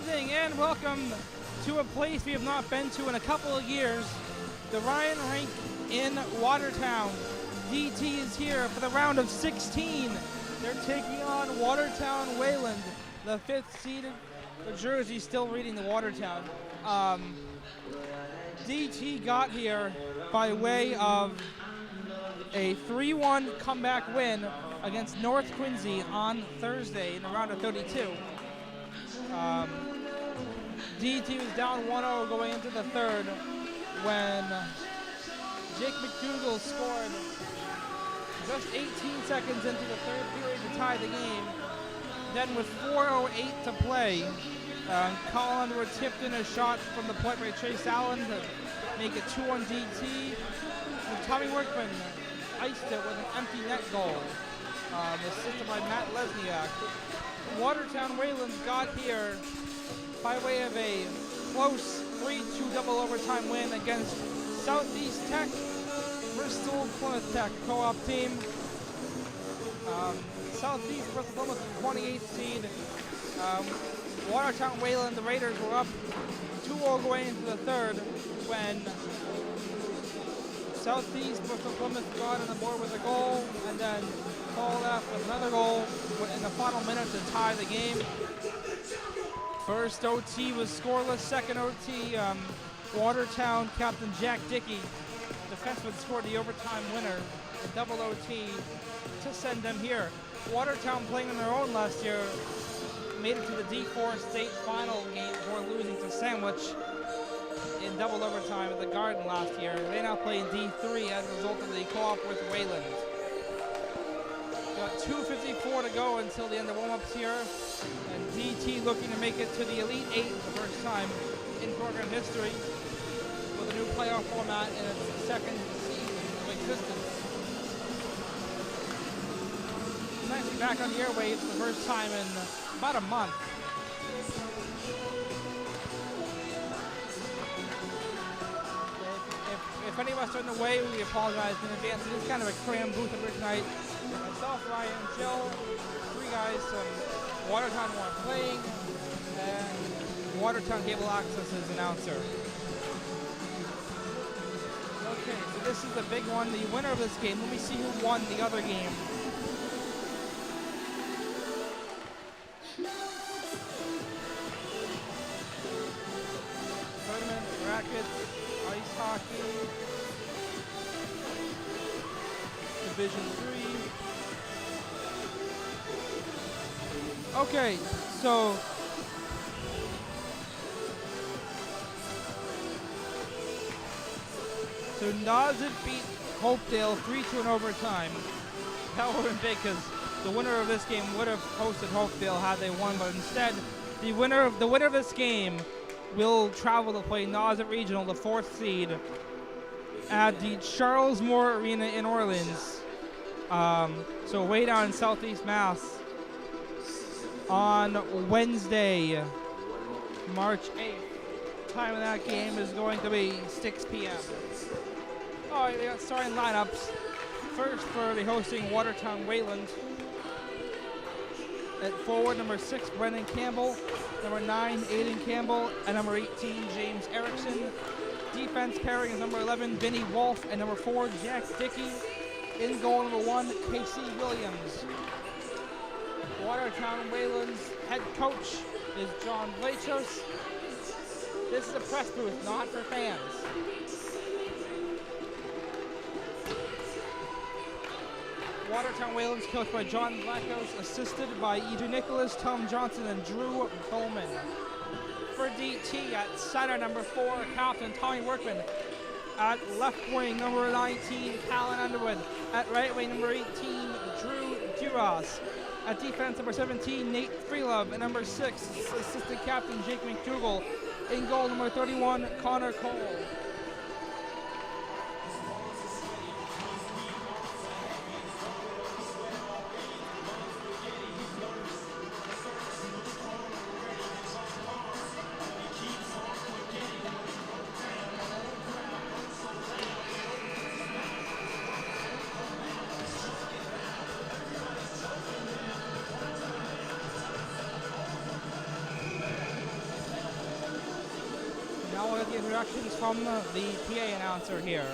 evening and welcome to a place we have not been to in a couple of years, the Ryan Rink in Watertown. DT is here for the round of 16. They're taking on Watertown Wayland, the 5th seeded. The jersey's still reading the Watertown. DT got here by way of a 3-1 comeback win against North Quincy on Thursday in the round of 32. DT was down 1-0 going into the third when Jake McDougall scored just 18 seconds into the third period to tie the game. Then with 4:08 to play, Colin tipped in a shot from the point by Chase Allen to make it 2-1 DT. And Tommy Workman iced it with an empty net goal, assisted by Matt Lesniak. Watertown Wayland got here by way of a close 3-2 double overtime win against Southeast Tech, Bristol Plymouth Tech co-op team. Southeast Bristol Plymouth 28th seed. Watertown Wayland, the Raiders were up 2-0 going into the third when Southeast Bristol Plymouth got on the board with a goal and then followed up with another goal in the final minute to tie the game. First OT was scoreless. Second OT, Watertown captain Jack Dickey, defenseman, scored the overtime winner, the double OT to send them here. Watertown, playing on their own last year, made it to the D4 state final game before losing to Sandwich in double overtime at the Garden last year. They now play in D3 as a result of the co-op with Wayland. Got 2:54 to go until the end of warm-ups here, and DT looking to make it to the Elite Eight for the first time in program history with a new playoff format in its second season of existence. Nice to be back on the airwaves for the first time in about a month. If any of us are in the way, we apologize in advance. It is kind of a crammed booth every tonight. Myself, Ryan, Jill, 3 guys from Watertown who are playing, and Watertown Cable Access's announcer. Okay, so this is the big one, the winner of this game. Let me see who won the other game. Tournament, rackets, ice hockey, Division 3. Okay, so Nazit beat Hopedale 3-2 in overtime. That would have been big because the winner of this game would have hosted Hopedale had they won, but instead the winner of this game will travel to play Nazit Regional, the 4th seed, at the Charles Moore Arena in Orleans. So way down in Southeast Mass on Wednesday, March 8th. Time of that game is going to be 6 p.m. All right, they got starting lineups. First for the hosting Watertown Wayland. At forward, number 6, Brendan Campbell. Number 9, Aiden Campbell. And number 18, James Erickson. Defense pairing is number 11, Vinny Wolf. And number 4, Jack Dickey. In goal, number 1, Casey Williams. Watertown Wayland's head coach is John Blachos. This is a press booth, not for fans. Watertown Wayland's coached by John Blachos, assisted by Edie Nicholas, Tom Johnson, and Drew Bowman. For DT at center, number 4, captain Tommy Workman. At left wing, number 19, Callan Underwood. At right wing, number 18, Drew Duras. At defense, number 17, Nate Freelove. And number 6, assistant captain Jake McDougall. In goal, number 31, Connor Cole. directions from the PA announcer here.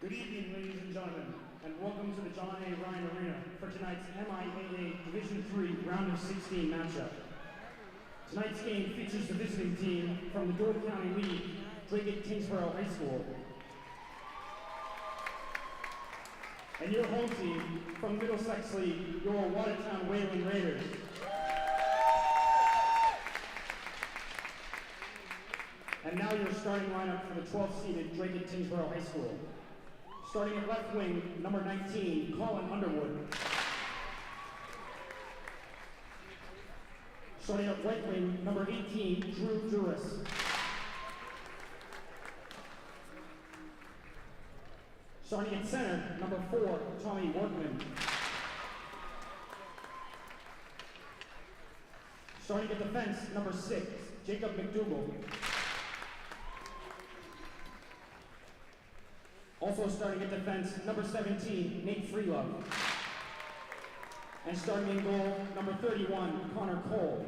Good evening, ladies and gentlemen, and welcome to the John A. Ryan Arena for tonight's MIAA Division III Round of 16 matchup. Tonight's game features the visiting team from the Door County League, Dracut-Tyngsboro High School, and your home team from Middlesex League, your Watertown Wayland Raiders. And now your starting lineup for the 12th-seeded Dracut-Tyngsboro High School. Starting at left wing, number 19, Colin Underwood. Starting at right wing, number 18, Drew Duras. Starting at center, number 4, Tommy Workman. Starting at defense, number 6, Jacob McDougall. Also starting at defense, number 17, Nate Freelove. And starting in goal, number 31, Connor Cole.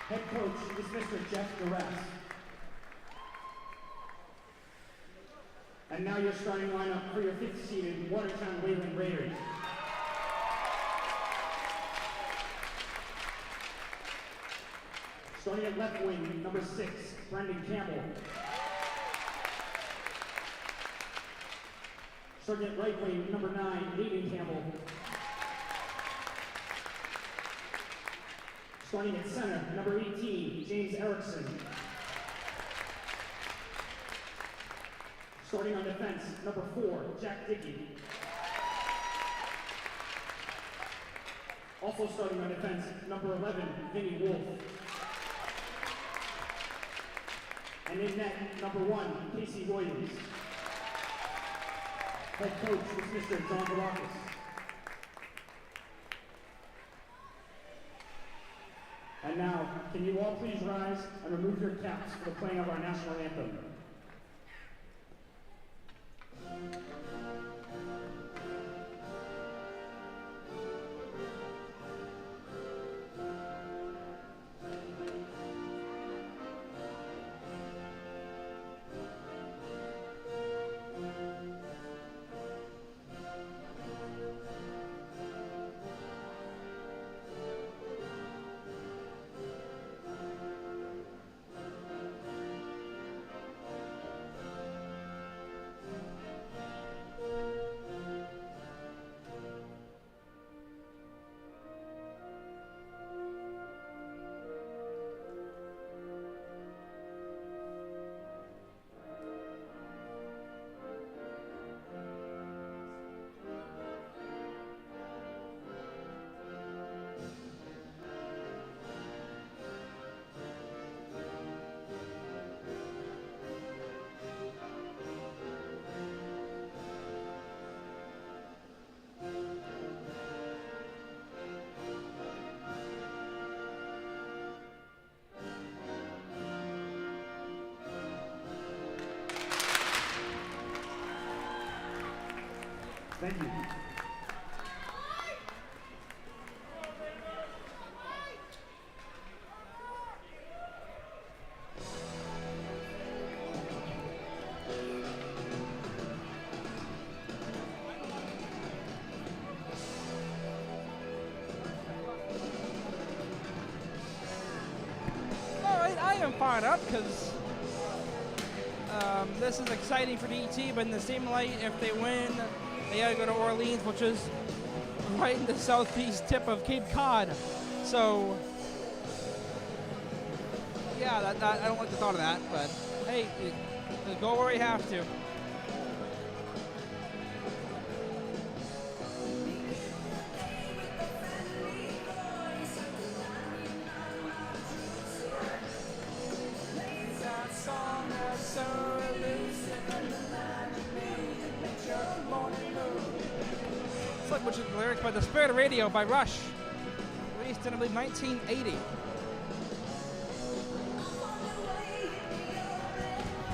Head coach is Mr. Jeff Duress. And now your starting lineup for your 5th-seeded Watertown Wayland Raiders. Starting at left wing, number 6, Brendan Campbell. Starting at right wing, number 9, Hayden Campbell. Starting at center, number 18, James Erickson. Starting on defense, number 4, Jack Dickey. Also starting on defense, number 11, Vinny Wolf. And in net, number 1, Casey Williams. Head coach is Mr. John Dracut. And now, can you all please rise and remove your caps for the playing of our national anthem? Thank you. I am fired up because this is exciting for DT, but in the same light, if they win, they gotta go to Orleans, which is right in the southeast tip of Cape Cod. So, yeah, that I don't like the thought of that, but hey, go where you have to. Which is lyrics by The Spirit of Radio by Rush, released in, I believe, 1980.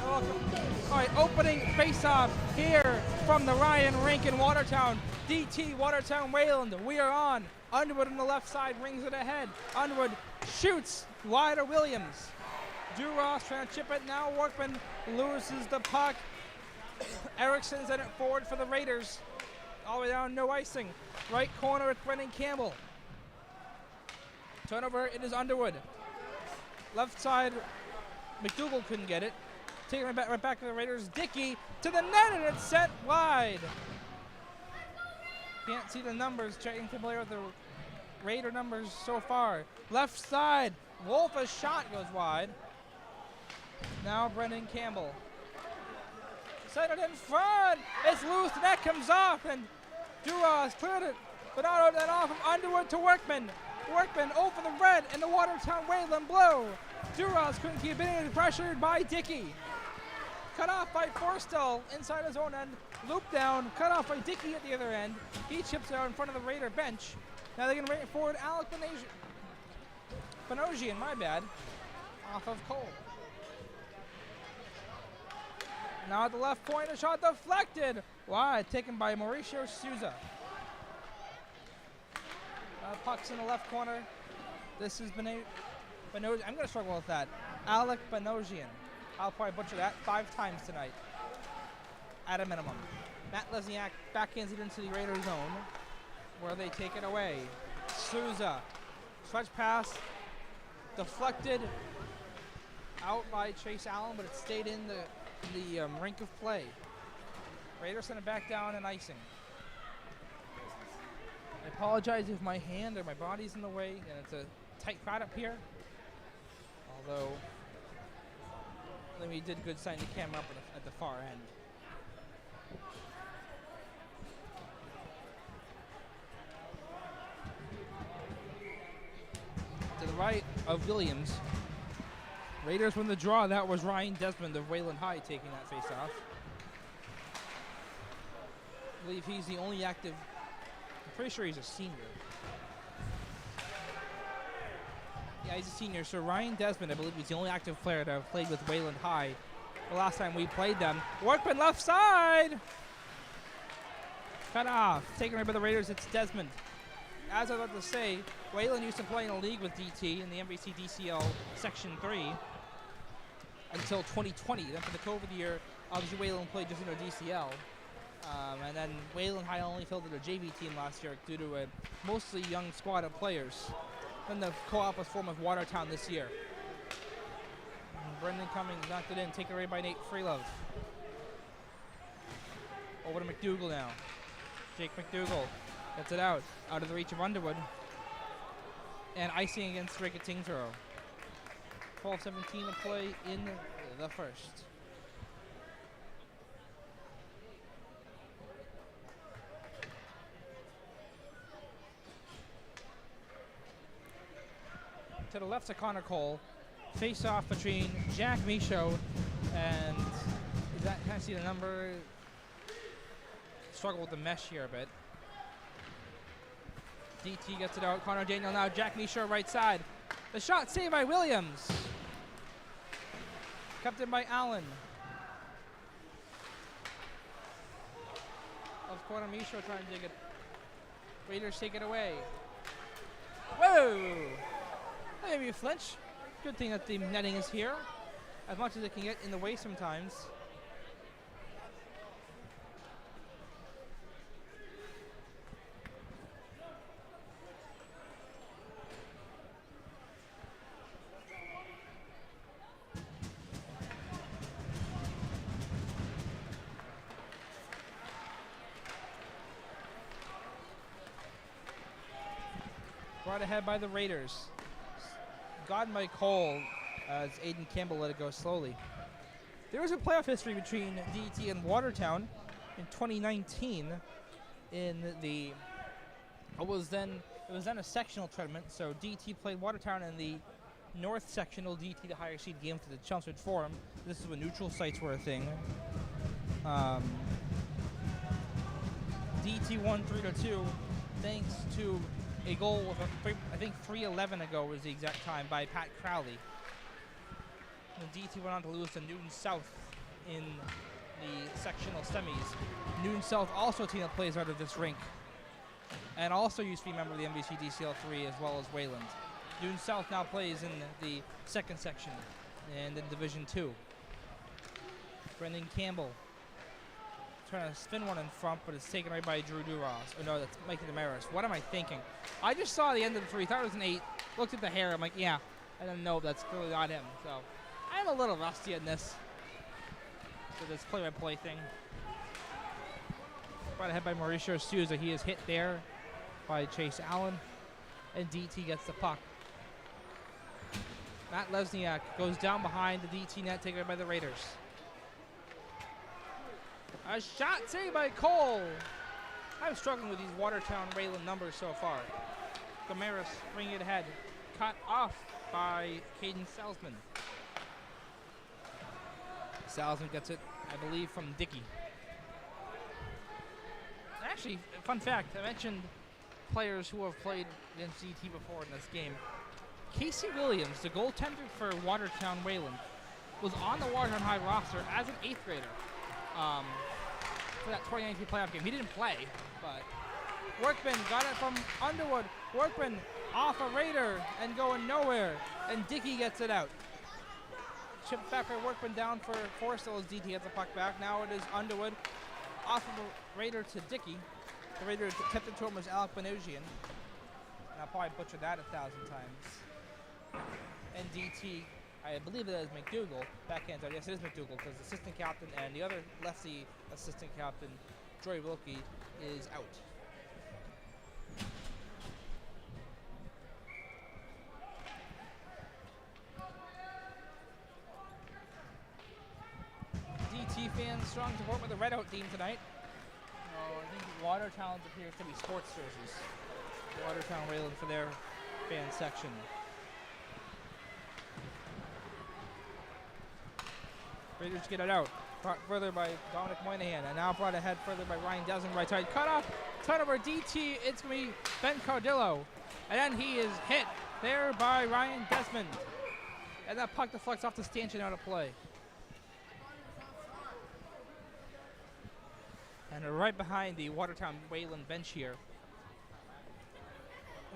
All right, opening face-off here from the Ryan rink in Watertown. DT, Watertown, Wayland, we are on. Underwood on the left side rings it ahead. Underwood shoots wide to Williams. Duras trying to chip it now. Workman loses the puck. Erickson's in it forward for the Raiders. All the way down, no icing. Right corner, it's Brendan Campbell. Turnover, it is Underwood. Left side, McDougal couldn't get it. Taking it right back to the Raiders. Dickey to the net, and it's set wide. Can't see the numbers. Checking familiar with the Raider numbers so far. Left side, Wolf's shot goes wide. Now Brendan Campbell. Set it in front. It's loose, the net comes off, and Duras cleared it, but out of that off from Underwood to Workman. Workman over the red and the Watertown Wayland blue. Duras couldn't keep it, pressured by Dickey. Cut off by Forstall inside his own end. Loop down, cut off by Dickey at the other end. He chips it out in front of the Raider bench. Now they're going to bring it forward. Alec Panosian, my bad, off of Cole. Now at the left point, a shot deflected. Wide, taken by Mauricio Souza. Puck's in the left corner. This is Benosian. I'm going to struggle with that. Alec Benosian. I'll probably butcher that 5 times tonight, at a minimum. Matt Lesniak backhands it into the Raiders zone, where they take it away. Souza, stretch pass, deflected out by Chase Allen, but it stayed in the rink of play. Raiders send it back down and icing. I apologize if my hand or my body's in the way, and it's a tight crowd up here. Although, we did good sign the camera up at the far end. To the right of Williams. Raiders win the draw. That was Ryan Desmond of Wayland High taking that face-off. I believe he's the only active. I'm pretty sure he's a senior. Yeah, he's a senior. So Ryan Desmond, I believe, is the only active player to have played with Wayland High the last time we played them. Workman left side. Cut off. Taken away by the Raiders. It's Desmond. As I was about to say, Wayland used to play in a league with DT in the NBC DCL Section 3 until 2020. Then for the COVID year, obviously Wayland played just in a DCL. And then Wayland High only fielded a JV team last year due to a mostly young squad of players. Then the co-op was formed with Watertown this year. And Brendan Cummings knocked it in, taken away by Nate Freelove. Over to McDougal now. Jake McDougal gets it out of the reach of Underwood. And icing against Dracut-Tyngsboro. 12-17 to play in the first. To the left of Connor Cole. Face off between Jack Michaud and can I see the number? Struggle with the mesh here a bit. DT gets it out. Connor Daniel now. Jack Michaud right side. The shot saved by Williams. Kept in by Allen. Left corner Michaud trying to dig it. Raiders take it away. Whoa! That made me flinch. Good thing that the netting is here. As much as it can get in the way sometimes. brought ahead by the Raiders. Gotten by Cole as Aiden Campbell let it go slowly. There was a playoff history between DT and Watertown in 2019 in the it was then a sectional tournament, so DT played Watertown in the North Sectional, DT the higher seed game for the Chelmsford Forum. This is when neutral sites were a thing. DT won 3-2 thanks to a goal with I think 3:11 ago was the exact time by Pat Crowley. And DT went on to lose to Newton South in the sectional semis. Newton South also a team that plays out of this rink and also used to be a member of the MVC DCL3 as well as Wayland. Newton South now plays in the second section and in Division 2. Brendan Campbell trying to spin one in front, but it's taken right by Drew Duras. Oh no, that's Mikey Damaris. What am I thinking? I just saw the end of the 3, thought it was an 8, looked at the hair, I'm like, yeah, I don't know, that's clearly not him. So I'm a little rusty in this, for this play-by-play thing. Brought ahead by Mauricio Souza. He is hit there by Chase Allen, and DT gets the puck. Matt Lesniak goes down behind the DT net, taken by the Raiders. A shot saved by Cole. I'm struggling with these Watertown Wayland numbers so far. Damaris bringing it ahead. Cut off by Caden Salzman. Salzman gets it, I believe, from Dickey. Actually, fun fact, I mentioned players who have played against DT before in this game. Casey Williams, the goaltender for Watertown Wayland, was on the Watertown High roster as an 8th grader for that 2019 playoff game. He didn't play, but Workman got it from Underwood. Workman off a Raider and going nowhere, and Dickey gets it out. Chipped back by Workman down for Forrestal as DT gets the puck back. Now it is Underwood off of a Raider to Dickey. The Raider kept it to him was Alec Benosian. And I'll probably butcher that 1,000 times. And DT, I believe it is McDougall, backhand out. Yes, it is McDougall because the assistant captain and the other lefty assistant captain, Joy Wilkie, is out. DT fans strong support with the Red Out team tonight. I think Watertown's appears to be sports jerseys. Watertown Wayland for their fan section. Raiders get it out. Brought further by Dominic Moynihan, and now brought ahead further by Ryan Desmond, right side. Cut off, turnover, DT, it's going to be Ben Cardillo. And then he is hit there by Ryan Desmond. And that puck deflects off the stanchion out of play. And right behind the Watertown Wayland bench here.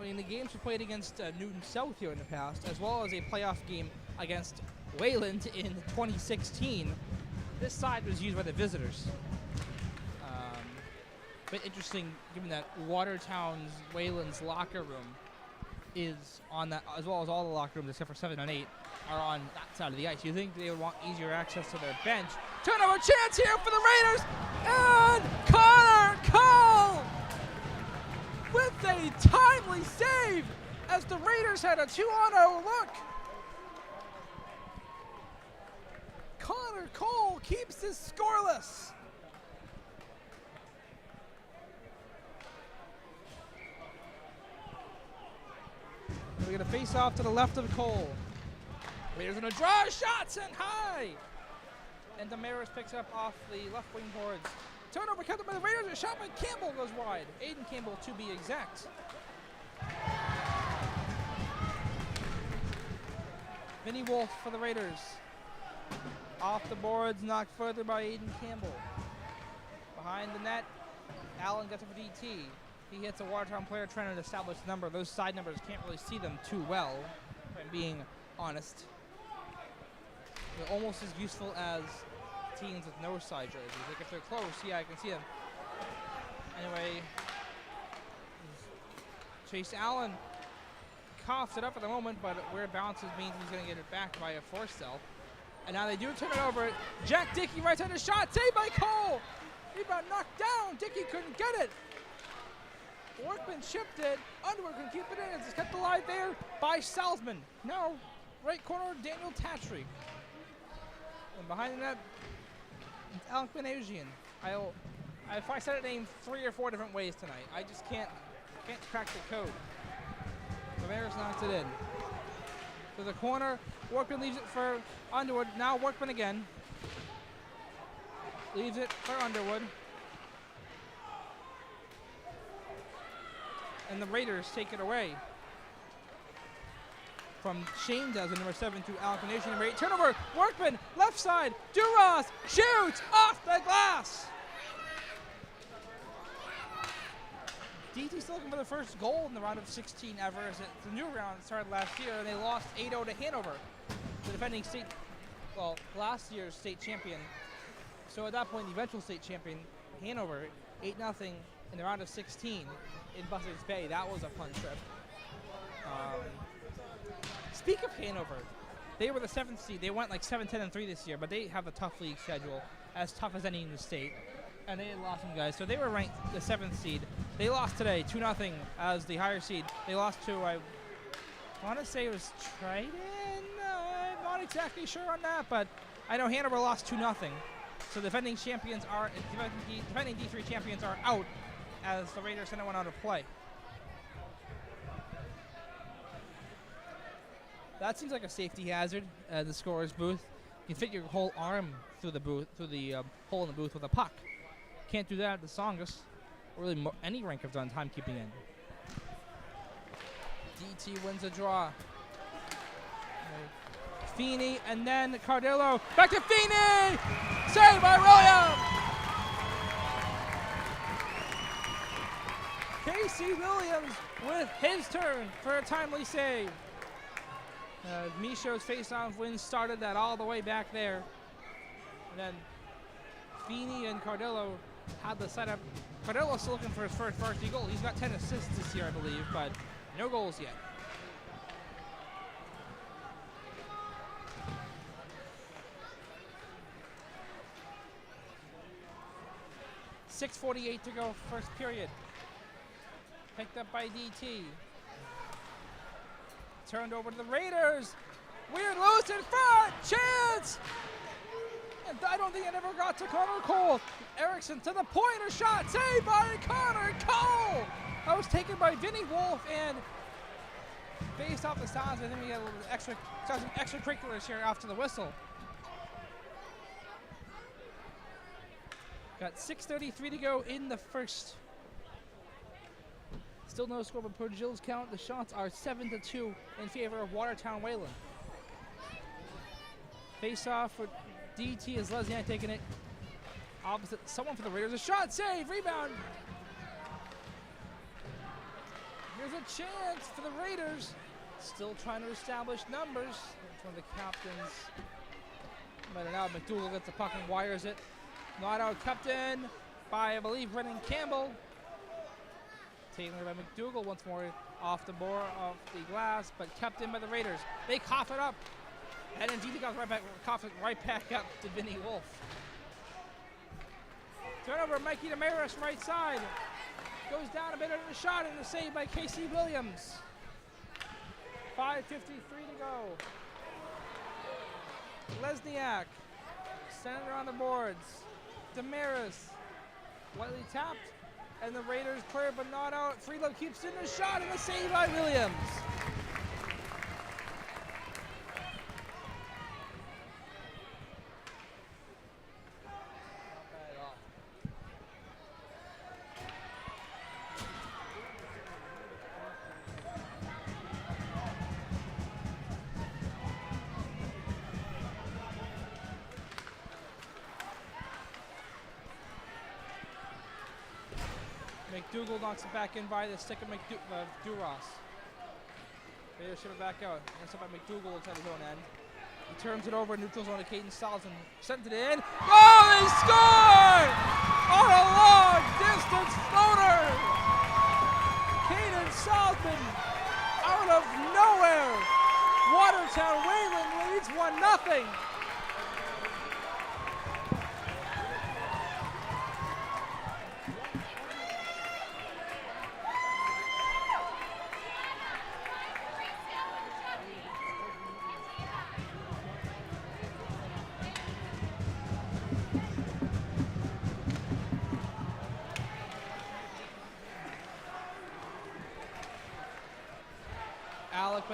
In the games we played against Newton South here in the past, as well as a playoff game against Wayland in 2016, this side was used by the visitors. But interesting, given that Watertown's Wayland's locker room is on that, as well as all the locker rooms except for 7 and 8 are on that side of the ice. You think they would want easier access to their bench? Turnover chance here for the Raiders, and Connor Cole with a timely save as the Raiders had a 2-on-0 look. Connor Cole keeps this scoreless. We're going to face off to the left of Cole. Raiders going to draw shots and high. And Damaris picks up off the left wing boards. Turnover kept up by the Raiders. A shot by Campbell goes wide. Aiden Campbell to be exact. Vinny Wolf for the Raiders. Off the boards, knocked further by Aiden Campbell. Behind the net, Allen gets it for DT. He hits a Watertown player trying to establish the number. Those side numbers can't really see them too well, if I'm being honest. They're almost as useful as teams with no side jerseys. Like if they're close, yeah, I can see them. Anyway, Chase Allen coughs it up at the moment, but where it bounces means he's going to get it back by a force cell. And now they do turn it over. Jack Dickey right side of the shot, saved by Cole. Rebound knocked down. Dickey couldn't get it. Workman chipped it. Underwood can keep it in. It's kept alive there by Salzman. Now, right corner, Daniel Tatry. And behind the net, it's Alec Benasian. If I said it named 3 or 4 different ways tonight, I just can't crack the code. Rivera's knocks it in. To the corner, Workman leaves it for Underwood. Now Workman again. Leaves it for Underwood. And the Raiders take it away. From Shane Dozen, number 7, to Alec Benasian. Rate turnover. Workman, left side. Duras shoots off the glass. DT still looking for the first goal in the round of 16 ever, as the new round started last year, and they lost 8-0 to Hanover, the defending last year's state champion. So at that point, the eventual state champion, Hanover, 8-0 in the round of 16 in Buzzards Bay. That was a fun trip. Speak of Hanover, they were the 7th seed. They went like 7-10-3 this year, but they have a tough league schedule, as tough as any in the state. And they had lost some guys, so they were ranked the 7th seed. They lost today, 2-0 as the higher seed. They lost to, I want to say it was Triton. I'm not exactly sure on that, but I know Hanover lost 2-0. So defending champions are defending D3 champions are out, as the Raiders sent one out of play. That seems like a safety hazard. The scorer's booth. You can fit your whole arm through the booth, through the hole in the booth with a puck. Can't do that at the Songus. Really, any rank have done timekeeping in. DT wins a draw. Feeney and then Cardillo. Back to Feeney! Saved by Williams! Casey Williams with his turn for a timely save. Micho's face-off win started that all the way back there. And then Feeney and Cardillo had the setup. Cardillo's still looking for his first varsity goal. He's got 10 assists this year, I believe, but no goals yet. .6:48 to go, first period. Picked up by DT. Turned over to the Raiders. Weird loose in front. Chance! And I don't think it ever got to Connor Cole. Erickson to the pointer shot. Saved by Connor Cole! That was taken by Vinny Wolf and based off the sounds, I think we got a little extra, some extracurriculars here after the whistle. Got 6:33 to go in the first. Still no score, but per Gilles count, the shots are 7-2 in favor of Watertown Wayland. Face off for DT as Lesniak taking it opposite someone for the Raiders. A shot, save, rebound. Here's a chance for the Raiders. Still trying to establish numbers. It's one of the captains. But now McDougal gets the puck and wires it. Not out, kept in by, I believe, Brennan Campbell. Taken by McDougal once more off the board of the glass, but kept in by the Raiders. They cough it up. And indeed, he goes cough it right back up to Vinny Wolf. Turnover, Mikey Damaris, right side. Goes down a bit under the shot and the save by Casey Williams. 5:53 to go. Lesniak, center on the boards. Damaris, lightly tapped. And the Raiders clear, but not out. Freelove keeps in the shot, and the save by Williams. Not bad at all. McDougal knocks it back in by the stick of Duras. Raiders ship it back out. That's up by McDougal inside his own end. He turns it over, neutral zone to Caden Salzman. Sends it in. Oh, they score! On a long distance floater! Caden Salzman out of nowhere. Watertown Wayland leads 1-0.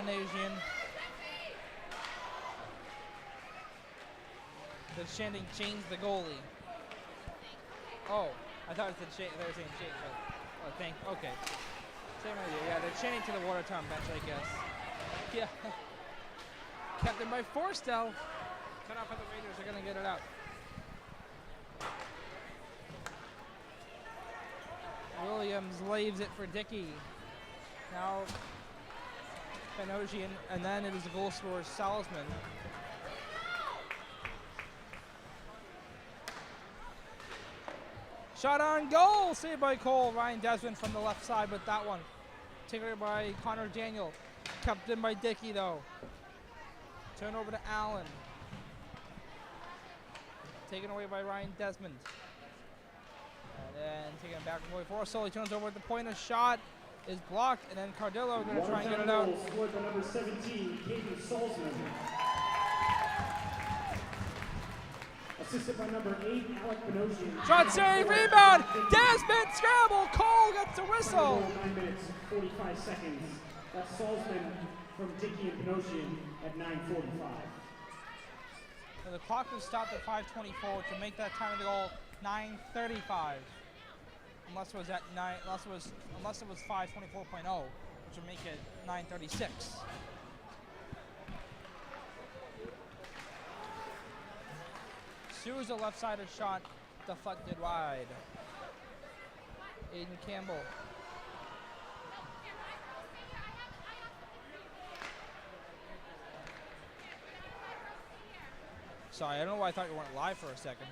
Benasian. They're chanting, change the goalie. Oh, I thought it said they were saying change, but okay. Same idea, yeah, they're chanting to the Watertown bench, I guess. Yeah. Captain by Forstel. Cut off by the Raiders, they're gonna get it out. Williams laves it for Dickey. Now Benosian, and then it is the goal scorer Salzman. Shot on goal, saved by Cole. Ryan Desmond from the left side with that one. Taken by Connor Daniel. Kept in by Dickey though. Turn over to Allen. Taken away by Ryan Desmond. And then taken back by Forsell. He turns over at the point. A shot is blocked, and then Cardillo going to try and get it out. Scored by number 17, Caden Salzman. Assisted by number 8, Alec Benosian. Shot save, rebound. Desmond scramble. Cole gets the whistle. 9 minutes, 45 seconds. That's Salzman from Dickey and Benosian at 9:45. So the clock was stopped at 5:24 to make that time of the goal 9:35. Unless it was at unless it was 5:24.0, which would make it 9:36. Souza left-sided shot deflected wide. Aiden Campbell. Sorry, I don't know why I thought you weren't live for a second.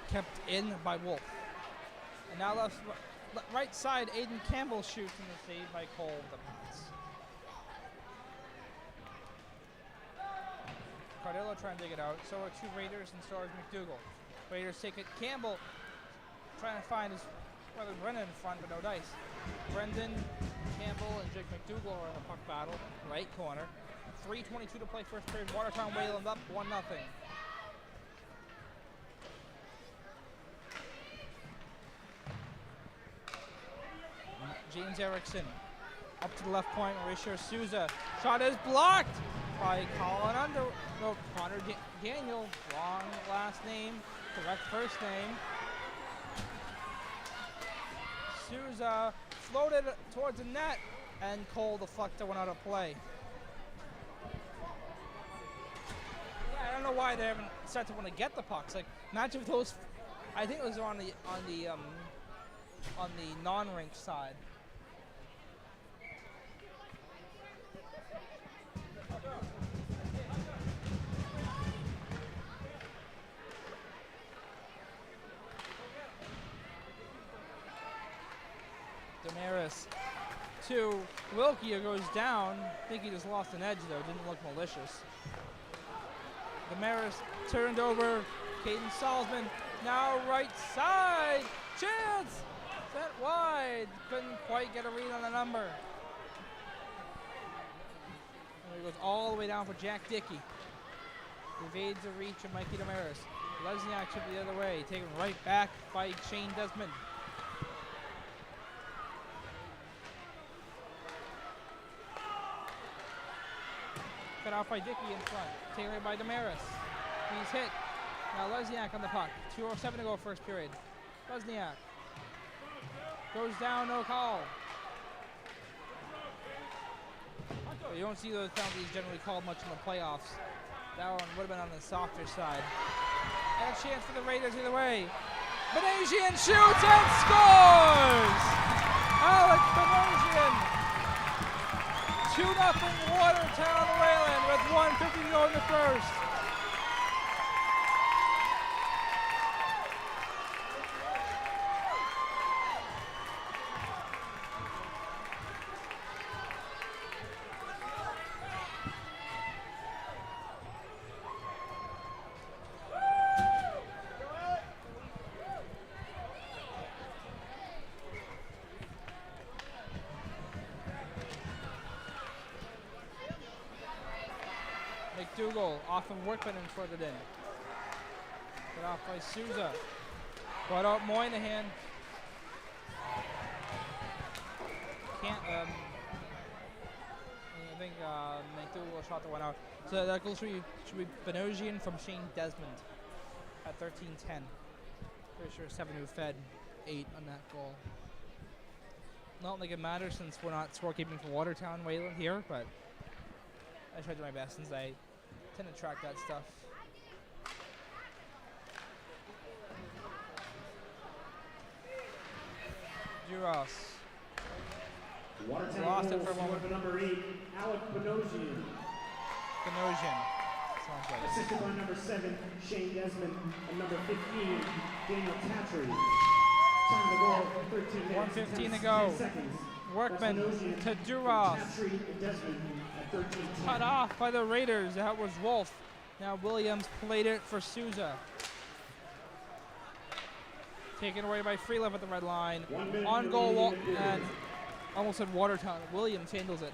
Kept in by Wolf. And now right side, Aiden Campbell shoots in the save by Cole with the pass. Cardillo trying to dig it out. So are two Raiders and so is McDougal. Raiders take it. Campbell trying to find his brother Brendan in front, but no dice. Brendan, Campbell, and Jake McDougal are in a puck battle. Right corner. 3:22 to play first period. Watertown Wayland up 1-0. James Erickson up to the left point. Mauricio Souza. Shot is blocked by Connor Daniel. Wrong last name. Correct first name. Souza floated towards the net, and Cole deflected one out of play. Yeah, I don't know why they haven't started to want to get the pucks. Like, imagine if those. I think it was on the non-rink side. Damaris to Wilkie, who goes down. I think he just lost an edge though, didn't look malicious. Damaris turned over. Caden Salzman now right side. Chance! Set wide. Couldn't quite get a read on the number. And he goes all the way down for Jack Dickey. Evades the reach of Mikey Damaris. Lesniak should be the other way. Taken right back by Shane Desmond. Cut off by Dickey in front. Taken away by Damaris. He's hit. Now Lesniak on the puck. 2:07 to go first period. Lesniak goes down, no call. You don't see those penalties generally called much in the playoffs. That one would have been on the softer side. And a chance for the Raiders either way. Benasian shoots and scores! Alex Benasian. 2-0 Watertown Wayland with 1:50 to go in the first. McDougal off of Workman and further in. Cut off by Souza. Brought out Moynihan. McDougal shot the one out. So that goal should be Benosian from Shane Desmond at 13-10. Pretty sure 7 who fed 8 on that goal. Not like it matters since we're not scorekeeping for Watertown Wayland here, but I try to do my best since I tend to track that stuff. Duras. Watertown Lost it for a goal moment. scored by number 8, Alec Benosian. Benosian. Sounds right. Assisted by number 7, Shane Desmond, and number 15, Daniel Tatry. Time to goal, 13 minutes. 1:15 to go. 10 seconds. Workman Benosian, to Duras. Tatry and Desmond at 13-10. Cut off by the Raiders. That was Wolf. Now Williams played it for Souza. Taken away by Freelove at the red line. 1 minute On goal, remaining in the and period. almost said Watertown. Williams handles it.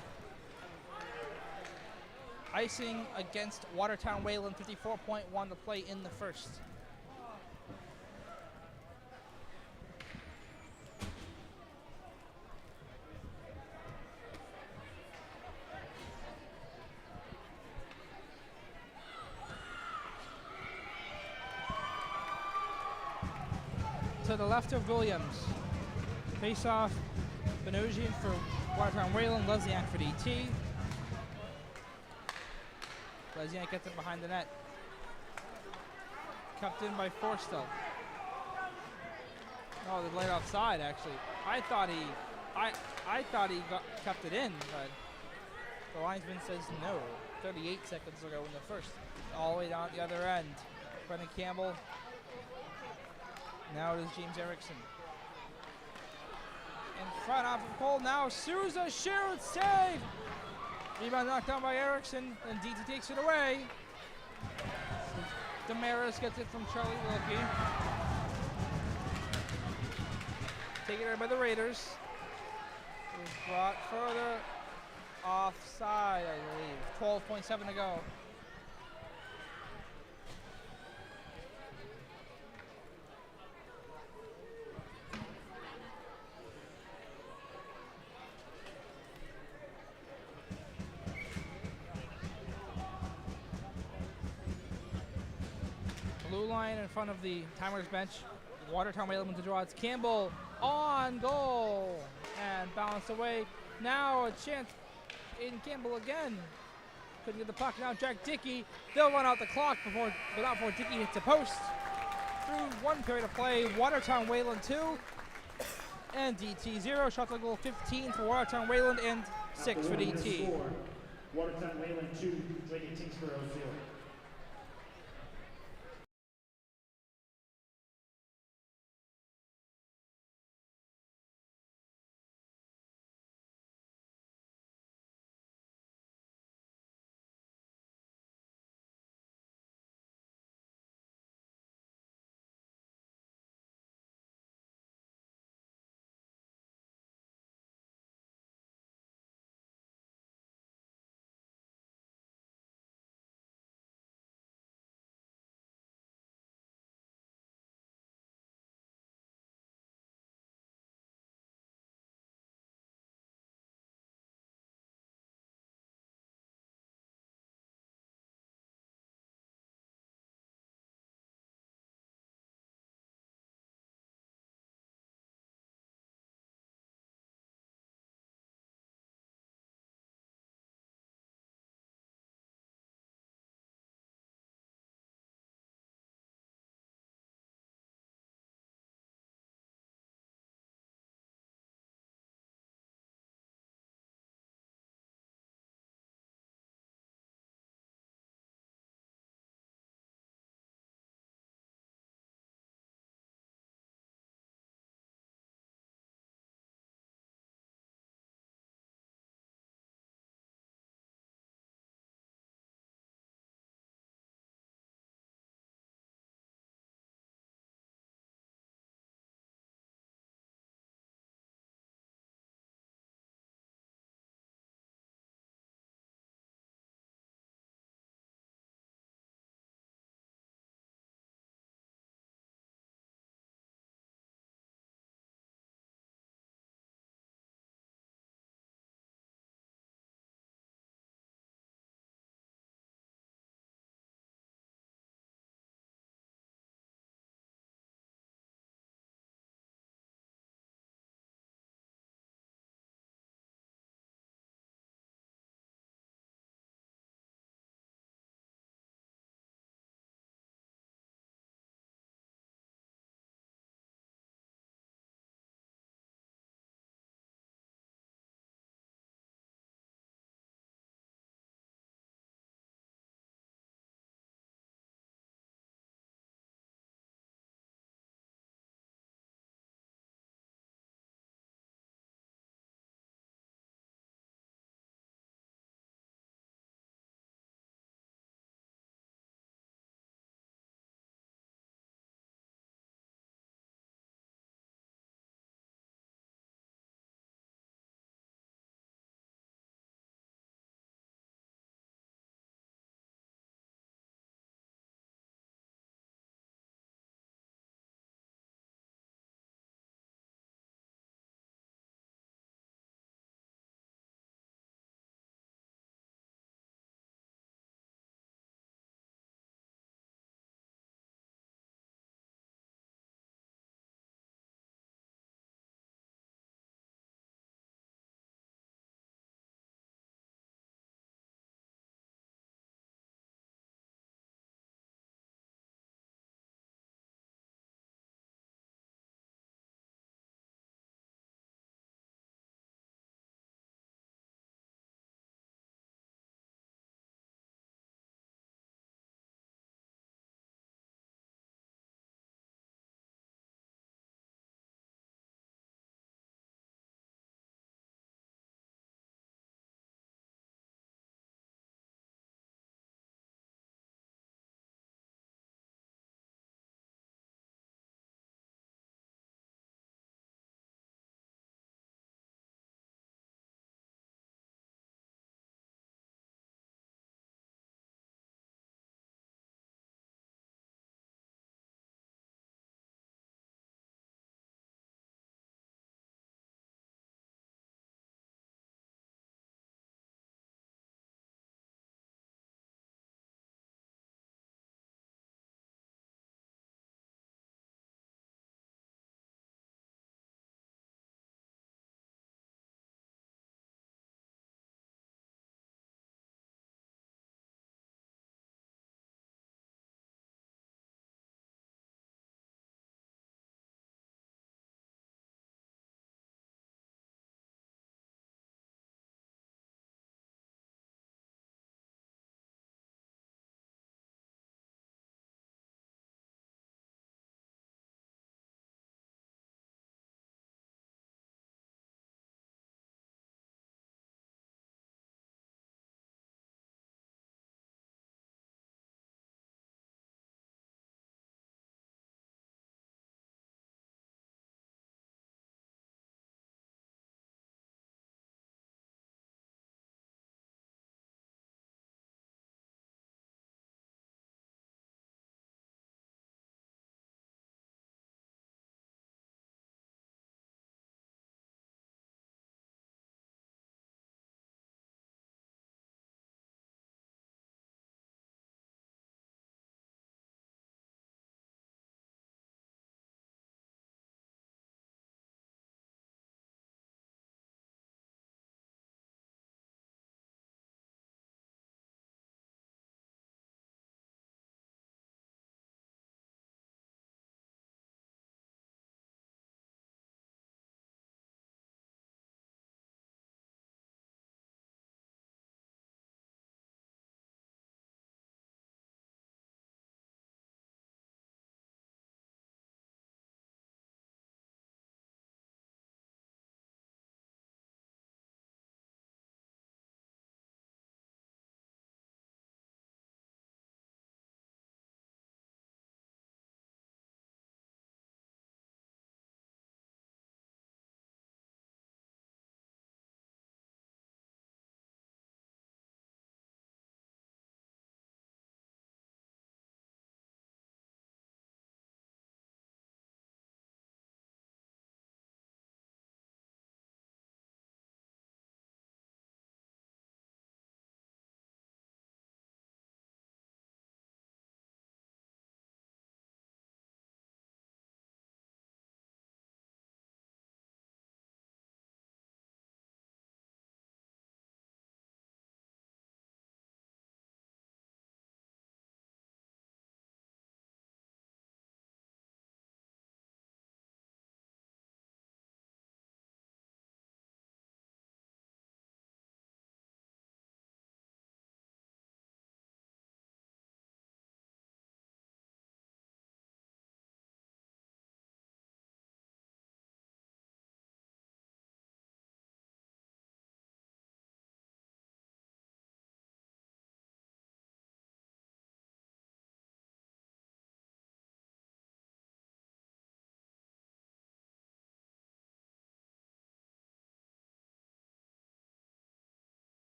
Icing against Watertown Wayland, 54.1 to play in the first. To the left of Williams. Face off, Benosian for Watertown Wayland, Lesniak for DT. Lesniak gets it behind the net. Kept in by Forstall. Oh, they laid offside actually. I thought he kept it in, but the linesman says no. 38 seconds ago in the first. All the way down at the other end. Brendan Campbell. Now it is James Erickson. In front off of Cole. Now Souza shoots. Save! Rebound knocked down by Erickson. And DT takes it away. Damaris gets it from Charlie Wilkie. Taken away by the Raiders. It was brought further offside, I believe. 12.7 to go. Blue line in front of the Timers bench. Watertown Wayland to draw. It's Campbell on goal and bounced away. Now a chance in Campbell again. Couldn't get the puck. Now Jack Dickey. They'll run out the clock without before Dickey hits a post. Through 1 period of play. Watertown Wayland 2 and DT 0. Shot on goal 15 for Watertown Wayland and 6 for DT. Watertown Wayland 2, Dracut-Tyngsboro 0.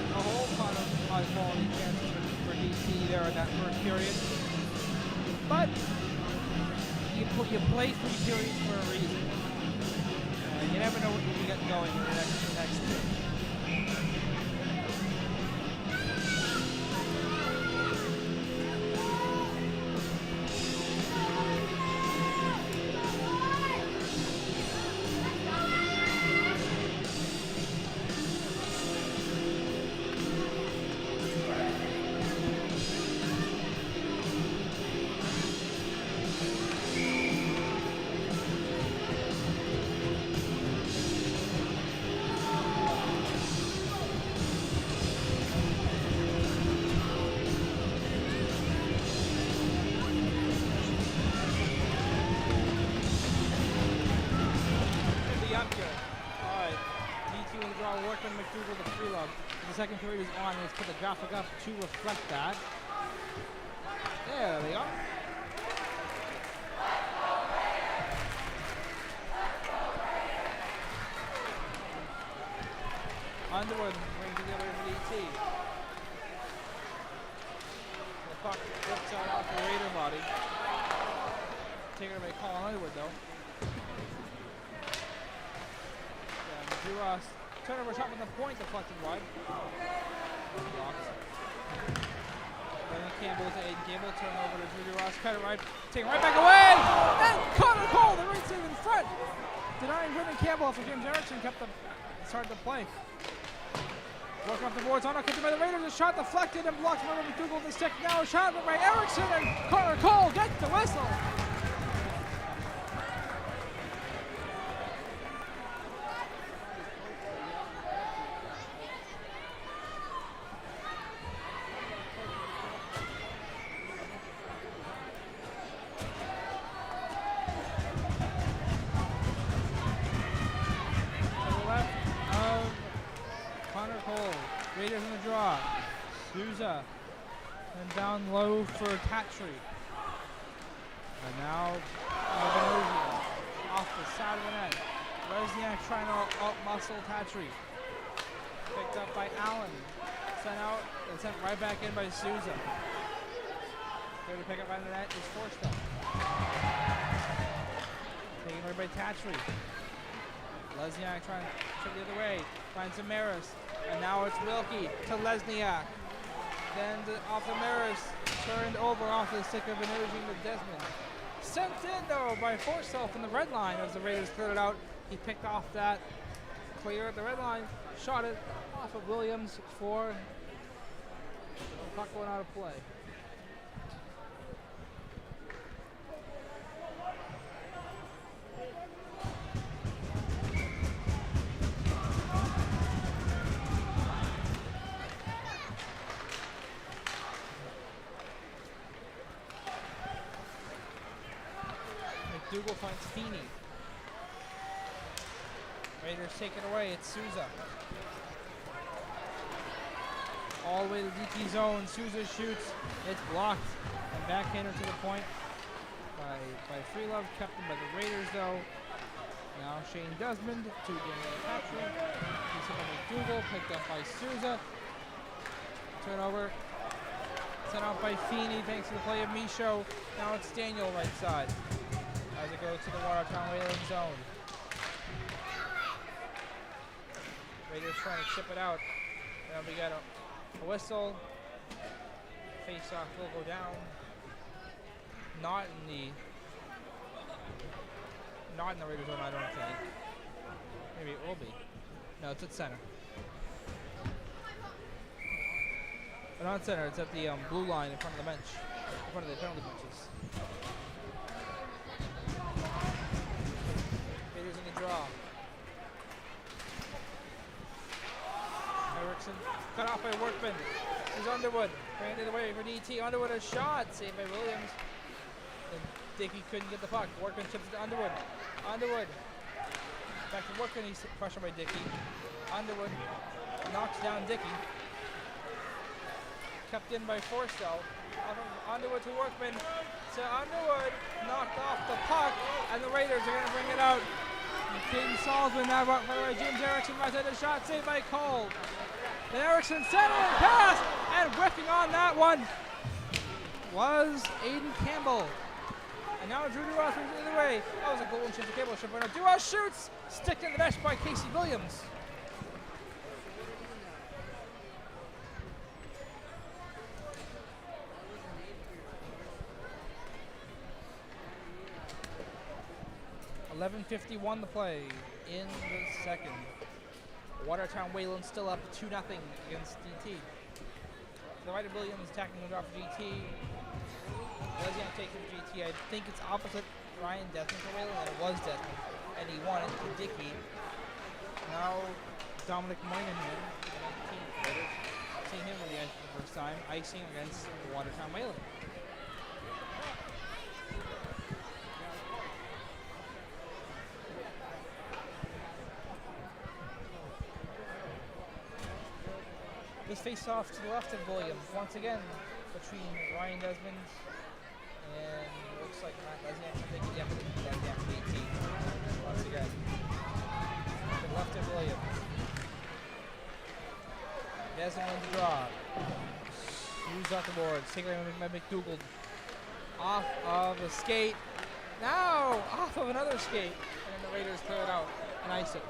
a whole ton of high quality chances for DC there in that first period. But you play 3 periods for a reason. You never know what you get going in the next two. The second period is on. Let's put the graphic up to reflect that. There we go. Underwood brings it over to DT. The puck flips out off the Raider body. Taken away Colin Underwood though. Drew Ross. Turnover shot from the point, deflected wide. Blocks. Then Campbell to Aiden Campbell, turnover to Drew Ross, cut it right, taken right back away! And Connor Cole, the right save in front! Denying Brendan Campbell after James Erickson started the play. Working off the boards, on kicked by the Raiders, a shot deflected and blocked by McDougall with the stick. Now a shot by Erickson and Connor Cole gets the whistle! Raiders in the draw. Souza. And down low for Tatry. And now off the side of the net. Lesniak trying to out-muscle Tatry. Picked up by Allen. Sent out and sent right back in by Souza. There to pick up by the net is Forster. Taken away by Tatry. Lesniak trying to check the other way. Finds Samaras. And now it's Wilkie to Lesniak. Then off the Maris, turned over off the stick of Venusian to Desmond. Sent in though by Forcell from the red line as the Raiders cleared it out. He picked off that clear at the red line, shot it off of Williams for the puck going out of play. McDougall finds Feeney. Raiders take it away. It's Souza. All the way to the DT zone. Souza shoots. It's blocked. And backhander to the point by Freelove. Kept him by the Raiders though. Now Shane Desmond to Patrick. He's hit by McDougall. Picked up by Souza. Turnover. Sent out by Feeney thanks to the play of Michaud. Now it's Daniel right side. As it goes to the Watertown Wayland zone. Raiders trying to chip it out. And we got a whistle. Face off will go down. Not in the Raiders zone, I don't think. Maybe it will be. No, it's at center. But not center, it's at the blue line in front of the bench. In front of the penalty benches. Raiders in the draw. Erickson cut off by Workman. This is Underwood. Ran it away for DT. Underwood a shot. Saved by Williams. And Dickey couldn't get the puck. Workman chips it to Underwood. Underwood. Back to Workman. He's pressured by Dickey. Underwood knocks down Dickey. Kept in by Forstell. Underwood to Workman. To Underwood. Knocked off the puck. And the Raiders are going to bring it out. King Salzman now brought by James Erickson. Right side of the shot, saved by Cole. Then Erickson centering pass, and whiffing on that one was Aiden Campbell. And now Drew Duras moves the other way. That was a golden shift to Campbell. Duras shoots, sticked in the mesh by Casey Williams. .11:51 to play in the second. Watertown Wayland still up 2-0 against DT. To the right of Williams attacking the draw for GT. Lesniak taking for GT. I think it's opposite Ryan Desmond for Wayland, and it was Desmond. And he won it to Dickey. Now Dominic Moynihan, 19th grader, seeing him on the ice for the first time, icing against Watertown Wayland. This face-off to the left of Williams once again between Ryan Desmond and looks like Matt Lesniak. I think Lesniak 18 once again. To the left of Williams. Desmond wins the draw. Moves off the boards. Taken by McDougall. Off of a skate. Now off of another skate. And then the Raiders clear it out and ice it.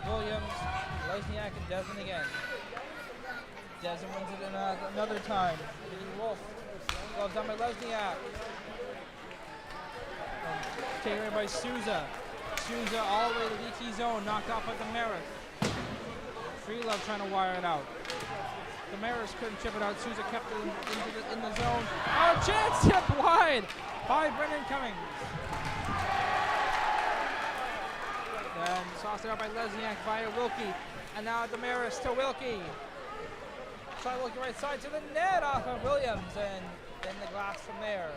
Williams, Lesniak, and Desmond again. Desmond wins it another time. Wolf. Well done by Lesniak. Taken away by Souza. Souza all the way to the DT zone, knocked off by Damaris. Freelove trying to wire it out. Damaris couldn't chip it out. Souza kept it in the zone. Oh, chance tip wide by Brendan Cummings. And sauced it out by Lesniak via Wilkie. And now Damaris to Wilkie. Try Wilkie right side to the net off of Williams. And then the glass from there.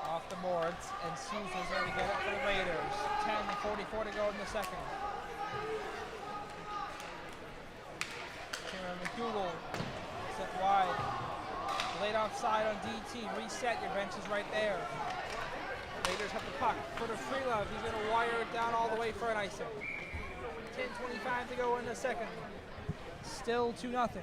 Off the boards. And Souza's going to get it for the Raiders. 10:44 to go in the second. McDougall set wide. Laid offside on DT. Reset. Your bench is right there. Raiders have the puck for the Freelove. He's going to wire it down all the way for an icing. 10:25 to go in the second. Still 2-0.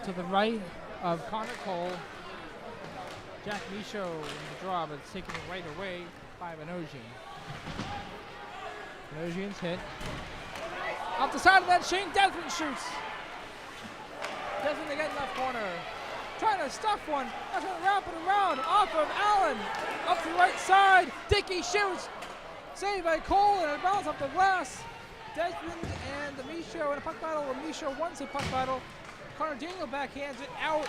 To the right of Connor Cole, Jack Michaud in the draw, but it's taken right away by Manosian. Manosian's hit. Off the side of that, Shane Desmond shoots. Desmond again left corner. Trying to stuff one. That's going to wrap it around. Off of Allen. Up the right side. Dickey shoots. Saved by Cole, and it bounces off the glass. Desmond and the Michaud in a puck battle. The Michaud wins the puck battle. Connor Daniel backhands it out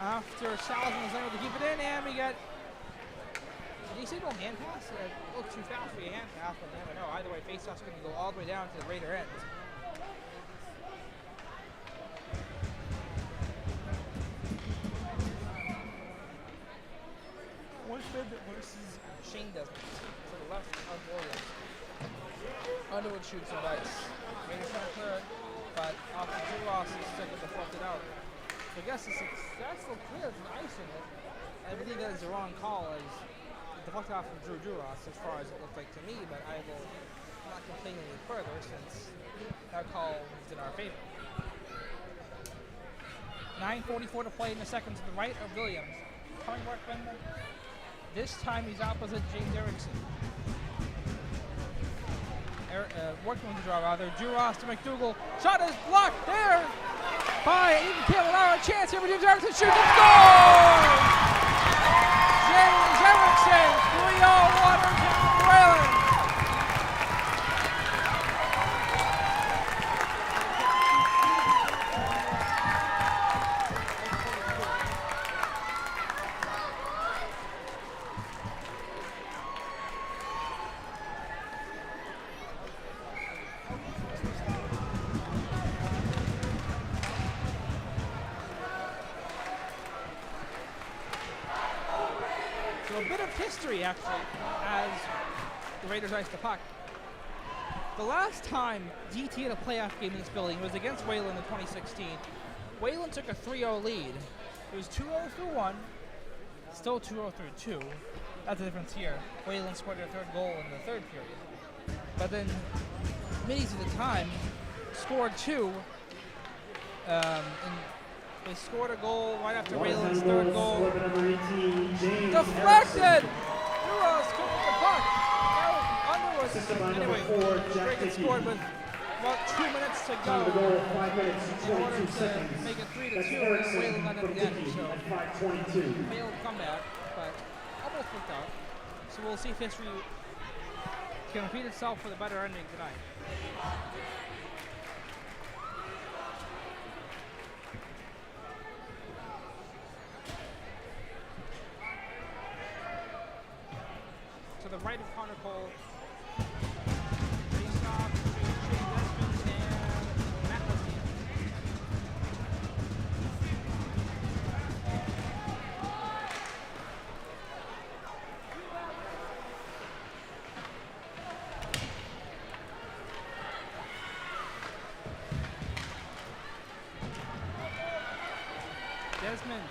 after Salzman was able to keep it in, and we got. Did he say no hand pass? It looked too fast for a hand pass, but never know. Either way, faceoff's going to go all the way down to the Raider end. Woodford versus Shane Desmond to the left of Williams. Underwood shoots some dice. Raiders trying to clear it, but off the two losses, second to fluff it out. So I guess that's still clear from icing it. I believe that is the wrong call, as it deflected off from Drew Duras as far as it looked like to me, but I will not complain any further since that call was in our favor. 9:44 to play in the second to the right of Williams. Coming workman. This time he's opposite James Erickson. Working with the draw rather. Duras to McDougall. Shot is blocked there by Aiden Campbell. Now a chance here for James Erickson. Shoots and scores! James Erickson, 3-0 Watertown Wayland. bit of history, actually, as the Raiders ice the puck. The last time DT had a playoff game in this building was against Wayland in 2016. Wayland took a 3-0 lead. It was 2-0 through 1, still 2-0 through 2. That's the difference here. Wayland scored their third goal in the third period. But then, Middies at the time scored 2. And they scored a goal right after Wayland's third goal. Deflected! Duras couldn't the puck. Underwood. Anyway, Dracut scored with about 2 minutes to go. In order to make it 3-2, and Wayland led at the end. So, failed comeback, but almost worked out. So we'll see if history can repeat itself for the better ending tonight. To the right of Connor Cole. Face-off between Shane Desmond and Matt Lesniak. Desmond.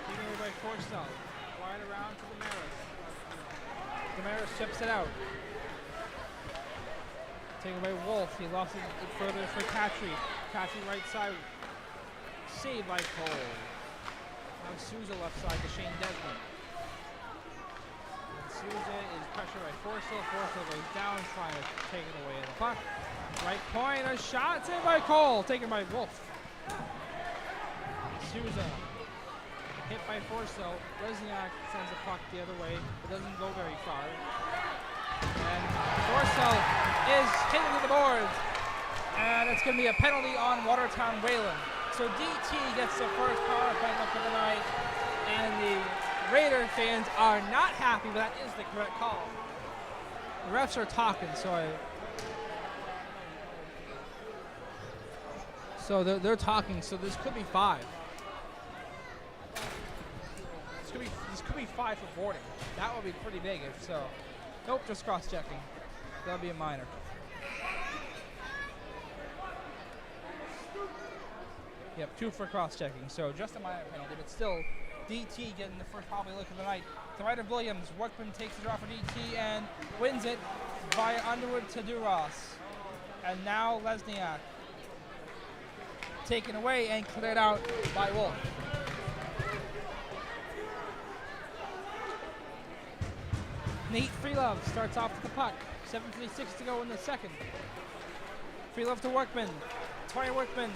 Taken away by Forstall. Wide around to Damaris. Damaris chips it out. Taken away Wolf. He lost it further for Catry. Catry right side. Saved by Cole. Now Souza left side to Shane Desmond. And Souza is pressured by Forstall. Forstall goes down trying to take it away in the puck. Right point, a shot saved by Cole, taken by Wolf. Souza, hit by Forstall. Lesniak sends the puck the other way, but doesn't go very far. And Forstall is hitting to the boards, and it's going to be a penalty on Watertown Wayland. So DT gets the first power play look of the night, and the Raider fans are not happy, but that is the correct call. The refs are talking, so they're talking, so this could be 5. This could be 5 for boarding. That would be pretty big if so. Nope, just cross-checking. That'll be a minor. Yep, 2 for cross-checking. So just a minor penalty, but still, DT getting the first probably look of the night. To right of Williams, Workman takes the draw for DT and wins it via Underwood to Duras. And now Lesniak. Taken away and cleared out by Wolf. Nate Freelove starts off with the puck. 7:56 to go in the second. Freelove to Workman. Tony Workman.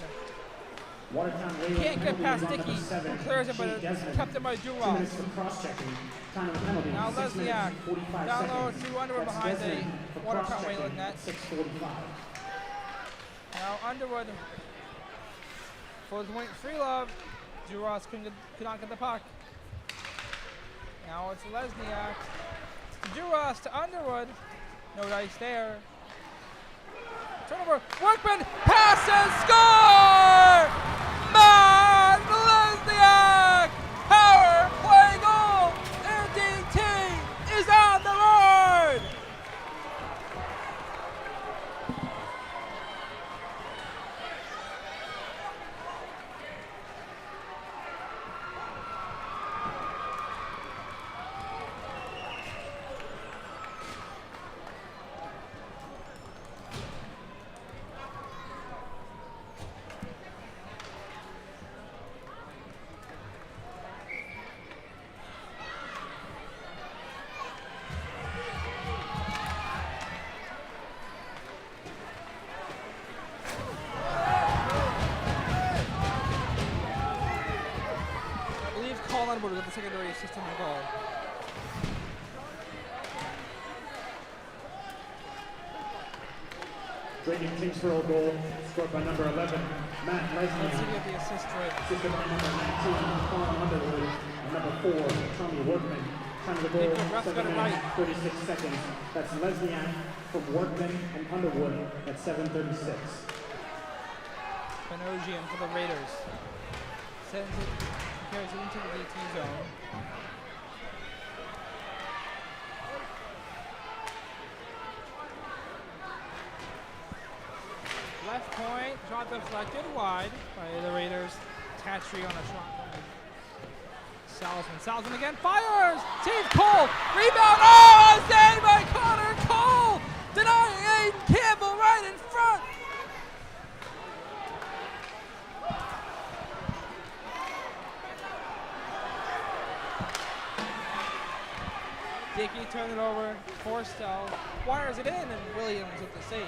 Can't get past Dickey. Who clears it, but it's kept it by Duras. Now Lesniak. Down low to Underwood behind the Watertown Wayland net. Now Underwood. For the point, Freelove. Duras could not get the puck. Now it's Lesniak. Duras to Underwood. No dice there. Turnover. Workman. Pass and score! Matt Lesniak! Power play goal! And DT is on the board! With the secondary assist on the goal. Dracut-Tyngsboro goal scored by number 11, Matt Lesniak. Let's see if the assist rate. Assisted by number 19, Colin Underwood, and number 4, Tommy Workman. Time of the goal, 7 minutes, 36 seconds. That's Lesniak from Workman and Underwood at 7:36. Panosian for the Raiders. Sends it carries it into the DT zone. Left point, shot deflected wide by the Raiders. Tatry on a shot from Salzman. Salzman again fires! Save Cole! Rebound! Oh! Saved by Connor Cole! Denying Aiden Campbell right in front! Dickey turned it over. Forstel wires it in, and Williams with the save.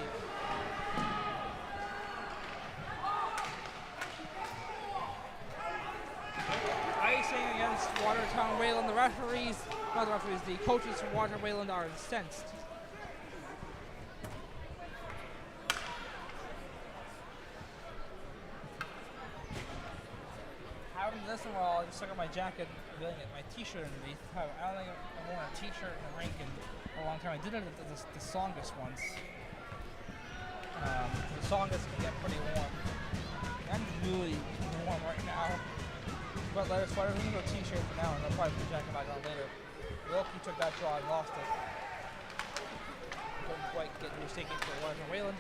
Icing against Watertown Wayland. The referees, not the referees, the coaches from Watertown Wayland are incensed. I haven't done this in a while. I just took out my jacket, feeling it, my t-shirt underneath. I don't think I've worn a t-shirt in the rink in a long time. I did it at the Songus once. The Songus can get pretty warm. I'm really warm right now. But let us sweater, I'm gonna go t-shirt for now, and I'll probably put the jacket back on later. Wilkie took that draw and lost it. Couldn't quite get the mistake into Watertown Wayland.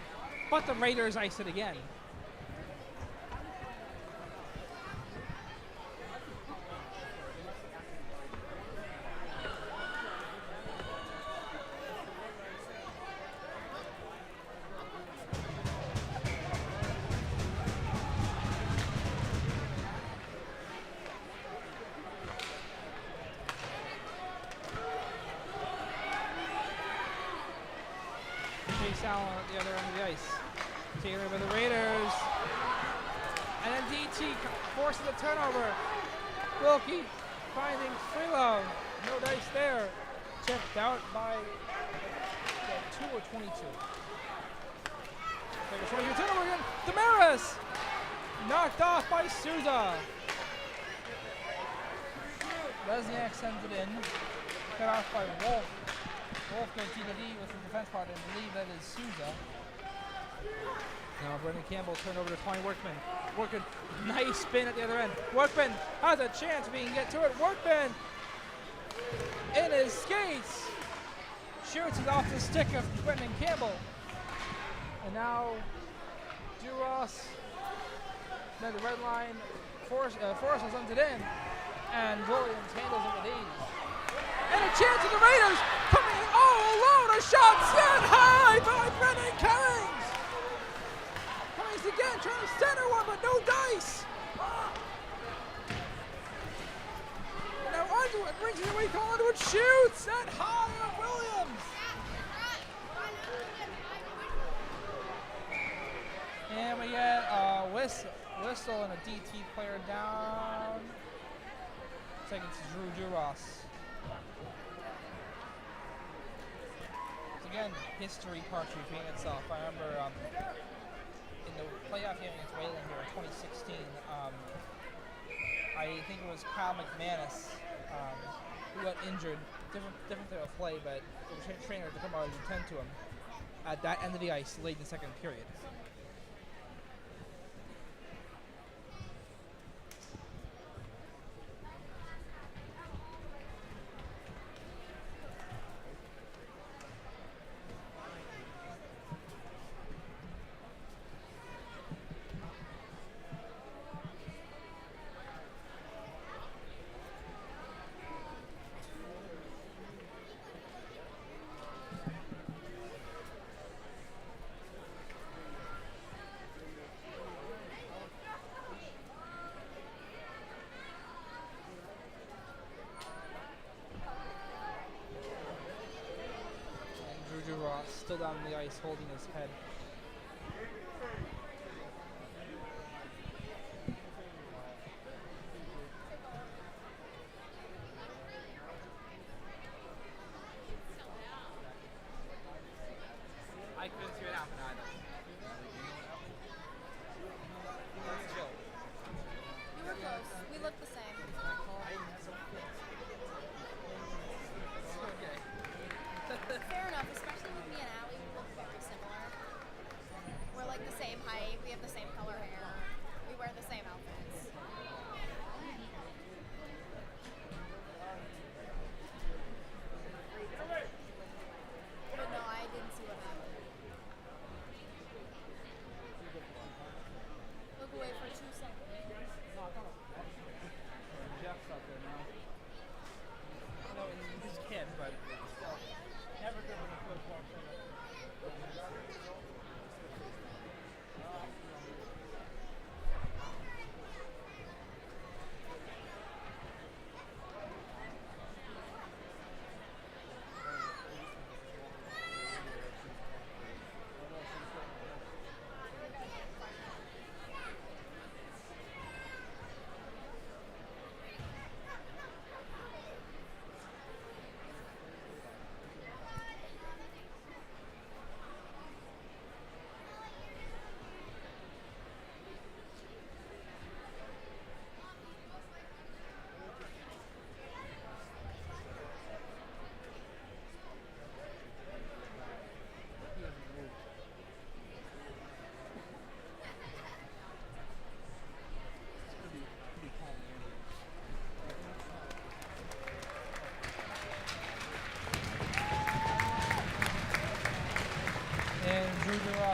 But the Raiders ice it again. Allen at the other end of the ice. Taken over by the Raiders. And then DT forcing the turnover. Wilkie finding Freelo. No dice there. Checked out by 2 or 22. 22 turnover again. Damaris! Knocked off by Souza. Lesniak sends it in. Cut off by Wolf. Wolf goes D-to-D with the defense partner, and believe that is Souza. Now Brendan Campbell turned over to Tony Workman. Workman, nice spin at the other end. Workman has a chance if he can get to it. Workman in his skates. Shoots it off the stick of Brendan Campbell. And now Duras, then the red line, Forrest sends it in. And Williams handles it with ease. And a chance of the Raiders coming all alone. A shot set high by Brennan Cummings. Cummings again trying to center one, but no dice. And now Underwood brings it away. Underwood shoots set high on Williams. And we get a whistle and a DT player down. Second to Drew Duras. Again, history part repeating itself. I remember in the playoff game against Wayland here in 2016, I think it was Kyle McManus who got injured. Different type of play, but the trainer to come out and attend to him at that end of the ice late in the second period. Still down on the ice, holding his head. I couldn't see it happen either. That's chill. We were close. We looked the same. Okay. Fair enough, especially with me and Allie, we look very similar. We're like the same height, we have the same color hair, we wear the same outfits.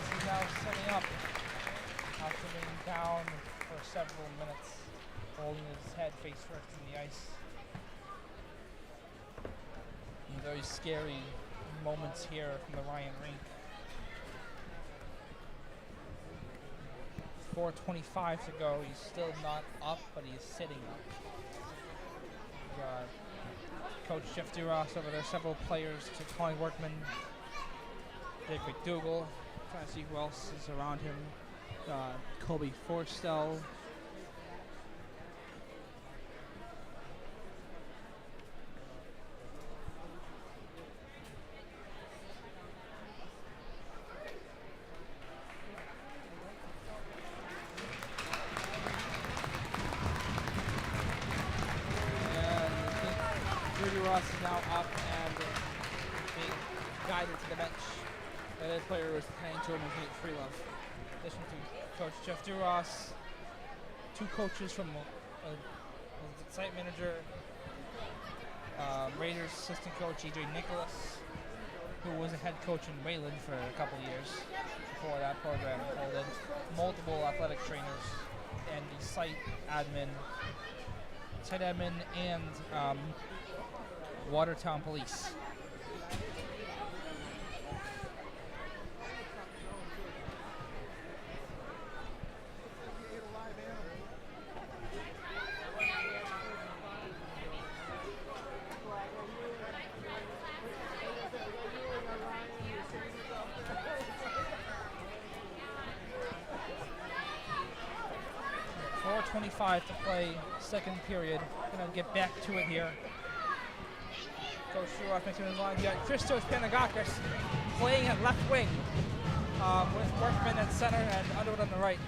Ross is now setting up after being down for several minutes, holding his head face first in the ice. And very scary moments here from the Ryan rink. 4:25 to go. He's still not up, but he's sitting up. Coach Jeff DeRoss over there, several players to Colin Workman, Jake McDougall, trying to see who else is around him. Kobe Forstel. Ross is now up and being guided to the bench. The other player was playing to him as Nate Freelove. Listen to Coach Jeff DeRoss, two coaches from the site manager, Raiders assistant coach E.J. Nicholas, who was a head coach in Wayland for a couple of years before that program folded, multiple athletic trainers, and the site admin and Watertown Police. .4:25 to play, second period. Gonna get back to it here. Coach DeRoss making his line. You got Christos Panagakis playing at left wing with Workman at center and Underwood on the right.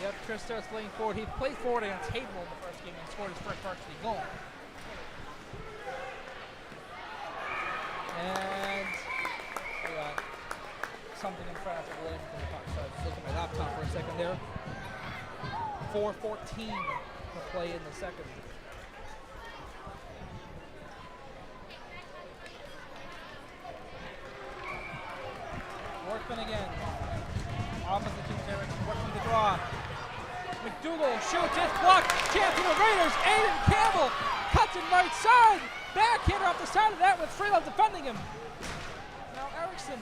Yep, Christos playing forward. He played forward on a table in the first game and scored his first varsity goal. And we got something in front of the lane from the puck. So I was looking at my laptop for a second there. 4:14 to play in the second. Workman again. Opposite team direction. Workman to draw. McDougall shoots. It's blocked. Chance for the Raiders. Aiden Campbell cuts it right side. Backhander off the side of that with Freelove defending him. Now Erickson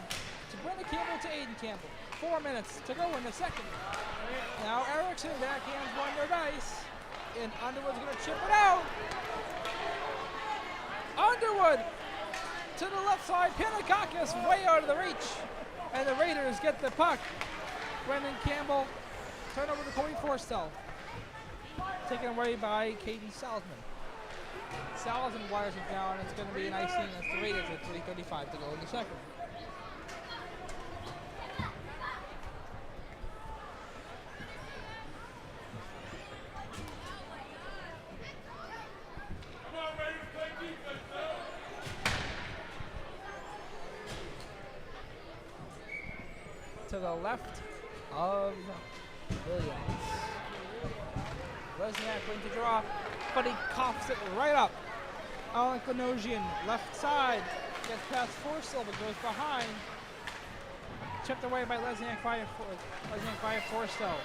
to Brendan Campbell to Aiden Campbell. 4 minutes to go in the second. Now Erickson backhands one to dice. And Underwood's going to chip it out. Underwood to the left side. Panagakis way out of the reach. And the Raiders get the puck. Brendan Campbell, turnover to Kobe Forstel. Taken away by Caden Salzman. Salzman wires it down. It's going to be an icing as the Raiders at 3:35 to go in the second. To the left of Williams. Lesniak going to draw, but he coughs it right up. Alan Klanosian, left side, gets past Forstel, but goes behind. Chipped away by Lesniak via Forstel.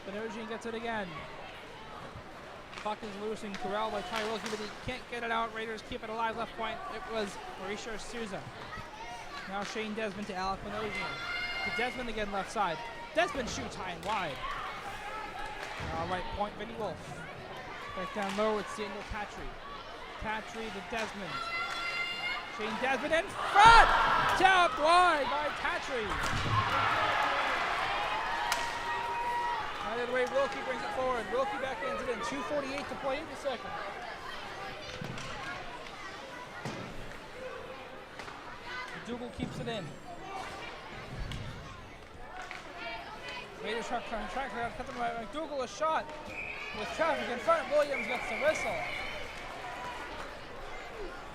Klanosian gets it again. Puck is loose and corralled by Ty Wilkie, but he can't get it out. Raiders keep it alive left point. It was Mauricio Souza. Now Shane Desmond to Alec Manosian. To Desmond again left side. Desmond shoots high and wide. Now right point, Vinny Wolf. Back down low, it's Daniel Patry. Patry to Desmond. Shane Desmond in front! Tapped wide by Patry. Out of the way, Wilkie brings it forward. Wilkie backhands it in. 2:48 to play in the second. Dougal keeps it in. Raiders try to cut them by McDougall. A shot with traffic in front. Williams gets the whistle.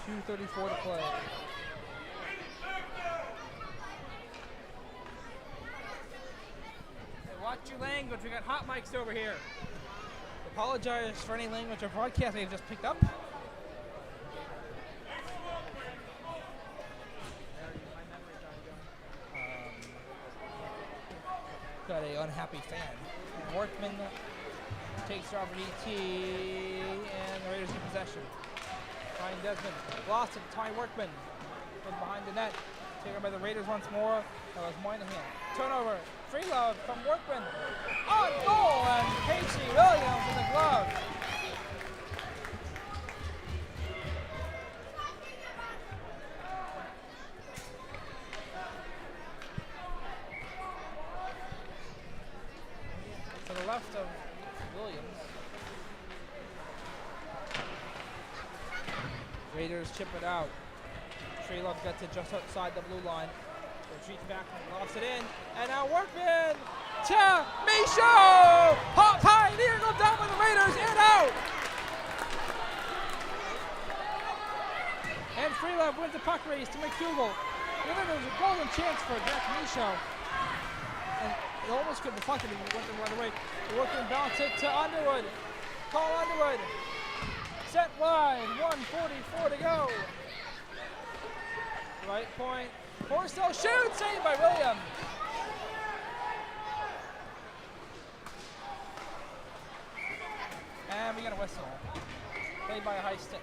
2:34 to play. Hey, watch your language. We got hot mics over here. Apologize for any language or broadcast they've just picked up. unhappy fan. And Workman takes it over DT, and the Raiders in possession. Ryan Desmond lost it. Ty Workman was behind the net. Taken by the Raiders once more. That was Moynihan. Turnover. Free love from Workman. On goal, and Casey Williams in the glove. To the left of Williams. Raiders chip it out. Love gets it just outside the blue line. Retreats back and lofts it in. And now Workman to Michaud! Hot Pioneer go down with the Raiders and out! And Freelove wins the puck race to McDougal. There was a golden chance for Jack Michaud. And it almost could have deflected if he went the right away. Workman bounced it to Underwood. Paul Underwood. Set wide. 1:44 to go. Right point. Horsell shoots, saved by William. And we got a whistle. Played by a high stick.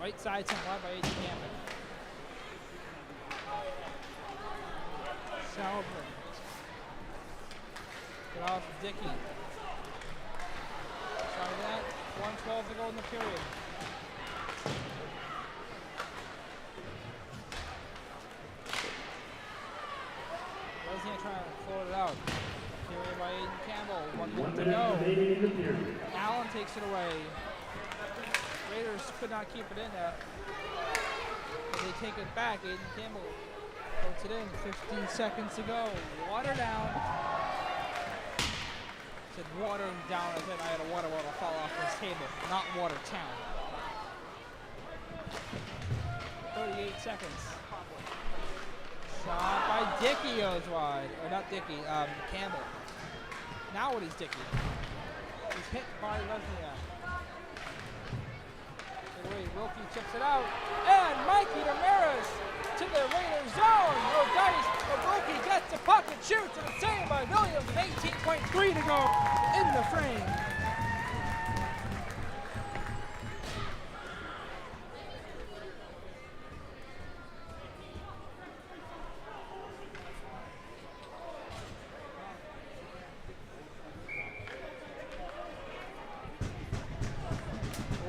Right side sent wide by A.J. Campbell. Salver. Get off Dickey. Sorry that. 1:12 to go in the period. Leslie trying to float it out. Period by Aiden Campbell. 1 minute to go. Allen takes it away. Raiders could not keep it in there. But they take it back. Aiden Campbell puts it in. 15 seconds to go. Watertown. Said water down as if I had a water bottle fall off this table. Not Watertown. 38 seconds. Shot by Dickey goes wide. Or not Dickey, Campbell. Now it is Dickey. He's hit by Lesniak. Wilkie chips it out, and Mikey Ramirez to the Raiders zone. No dice, but Wilkie gets the puck and shoots, and it's saved by Williams with 18.3 to go in the frame.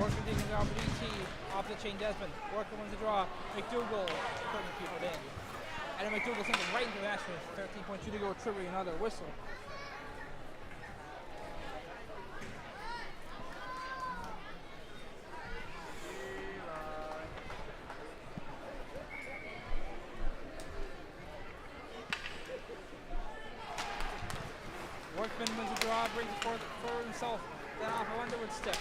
Working taking it off the DT, off the chain Desmond. Working wins the draw. McDougal couldn't keep it in. And then McDougal sends it right into the net with 13.2 to go, triggering another whistle. Workman wins the draw, brings it forward himself, then off of Underwood's stick.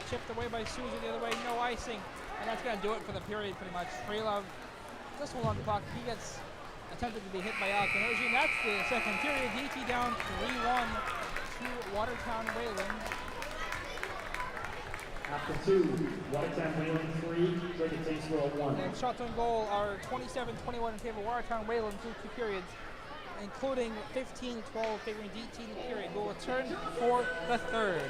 Chipped away by Souza the other way, no icing. And that's going to do it for the period pretty much. Freelove just hold on the puck. He gets attempted to be hit by Alec Energy, and that's the second period. DT down 3-1 to Watertown Wayland. After 2, Watertown Wayland 3, Dracut-Tyngsboro 1. And shots on goal are 27-21 in favor of Watertown Wayland through 2 periods, including 15-12 favoring DT in the period. We'll return for the third.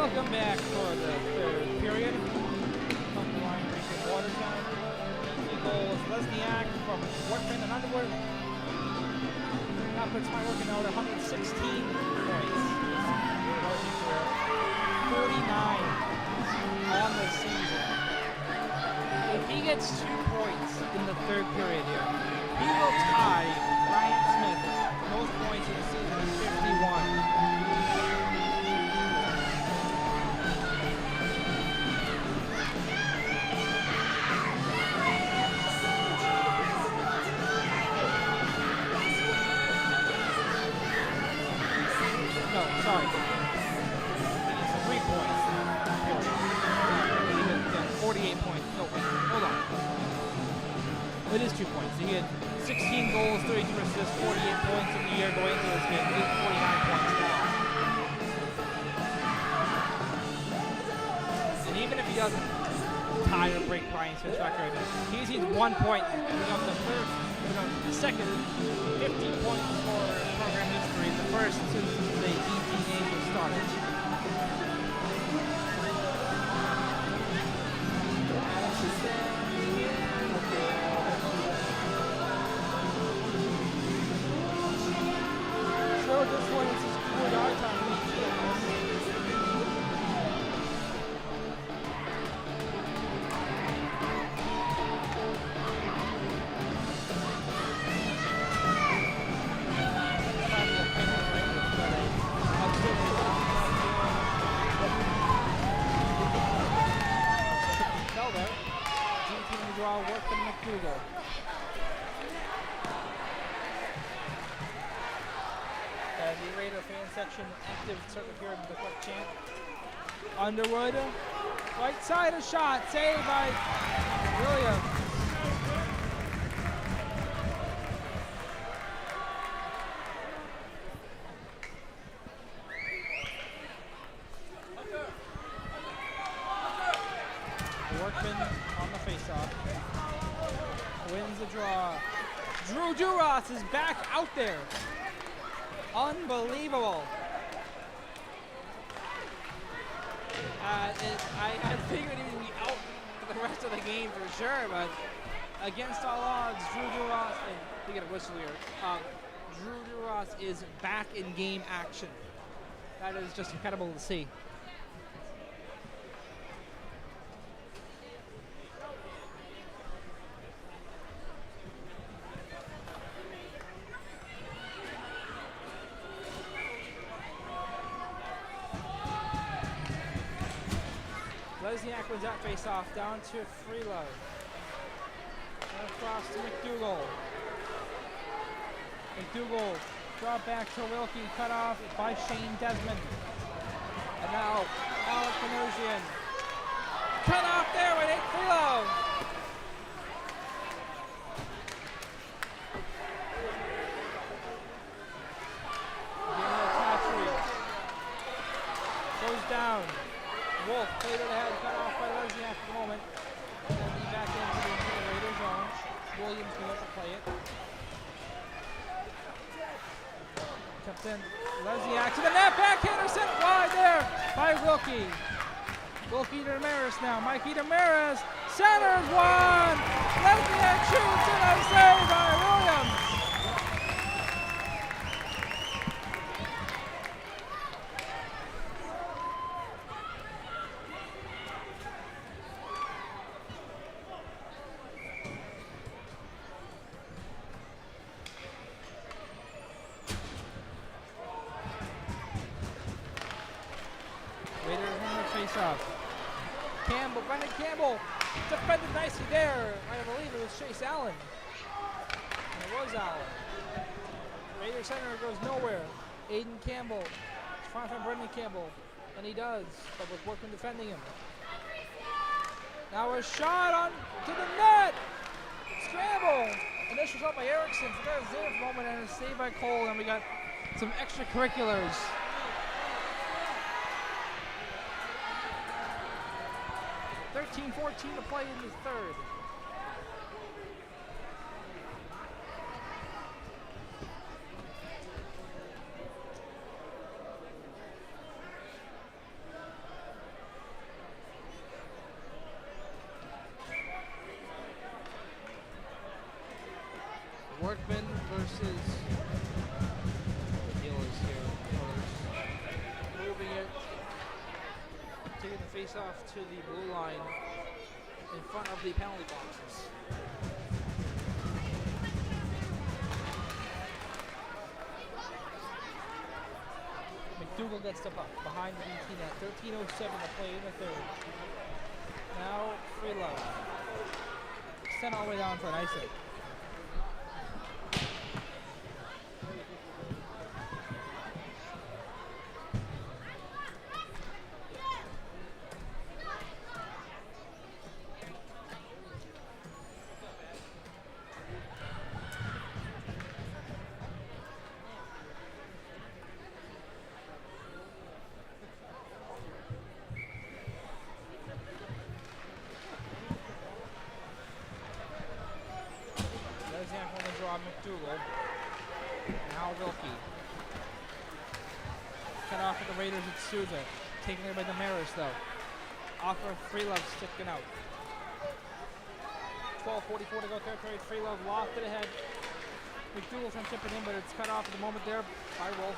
Welcome back for the third period. From the line from Watertown. The goal is Lesniak from Workman and Underwood. That puts my working out at 116 points. 49 on the season. If he gets 2 points in the third period here, he will tie Ryan Smith for most points in the season at 51. No, sorry. It's 3 points. 48 points. No, wait, hold on. It is 2 points. He had 16 goals, 32 assists, 48 points in the year going into this game. He's 49 points now. And even if he doesn't tie or break Brian Smith's record, he's 1 point and become the second 50-point scorer in program history, the first since the ET game was started. So this one is good our time. Draw work from McDougal. The Raider fan section active circuit here with the quick chant. Underwood, right side a shot, saved by Williams. Workman on the faceoff. Wins the draw. Drew Duras is back out there. Unbelievable. I figured he would be out for the rest of the game for sure, but against all odds, Drew Duras, we get a whistle here. Drew Duras is back in game action. That is just incredible to see. Lesniak wins that face-off, down to Freelo. And across to McDougal. McDougal, drop back to Wilkie, cut off by Shane Desmond. And now, Alec Panosian. Cut off there by Nate Freelo. Goes down. Wolf played it ahead, cut off by Lesniak for the moment. And then be back into the Raider zone. Williams can let to play it. Comes in. Lesniak to the net, backhander sent wide there by Wilkie. Wilkie Damaris now. Mikey Damaris centers one. Lesniak shoots and a save by Williams. Campbell, Brendan Campbell defended nicely there. I believe it was Chase Allen. And it was Allen. Raider center goes nowhere. Aiden Campbell trying to find Brendan Campbell. And he does, but with Workman defending him. Now a shot on to the net. Scramble. Initial shot by Erickson. So that was there for a moment and a save by Cole. And we got some extracurriculars. 13-14 to play in the third. versus the Healers here. Moving it, taking the face-off to the blue line in front of the penalty boxes. McDougal gets the puck behind the DT net. 13:07 to play in the third. Now Freelove. Sent all the way down for an icing. McDougal. Now Wilkie. Cut off with the Raiders at Souza. Taken away by the Maris though. Off of Freelove sticking out. 12:44 to go third period. Freelove lofted ahead. McDougal trying to chip it in, but it's cut off at the moment there by Wolf.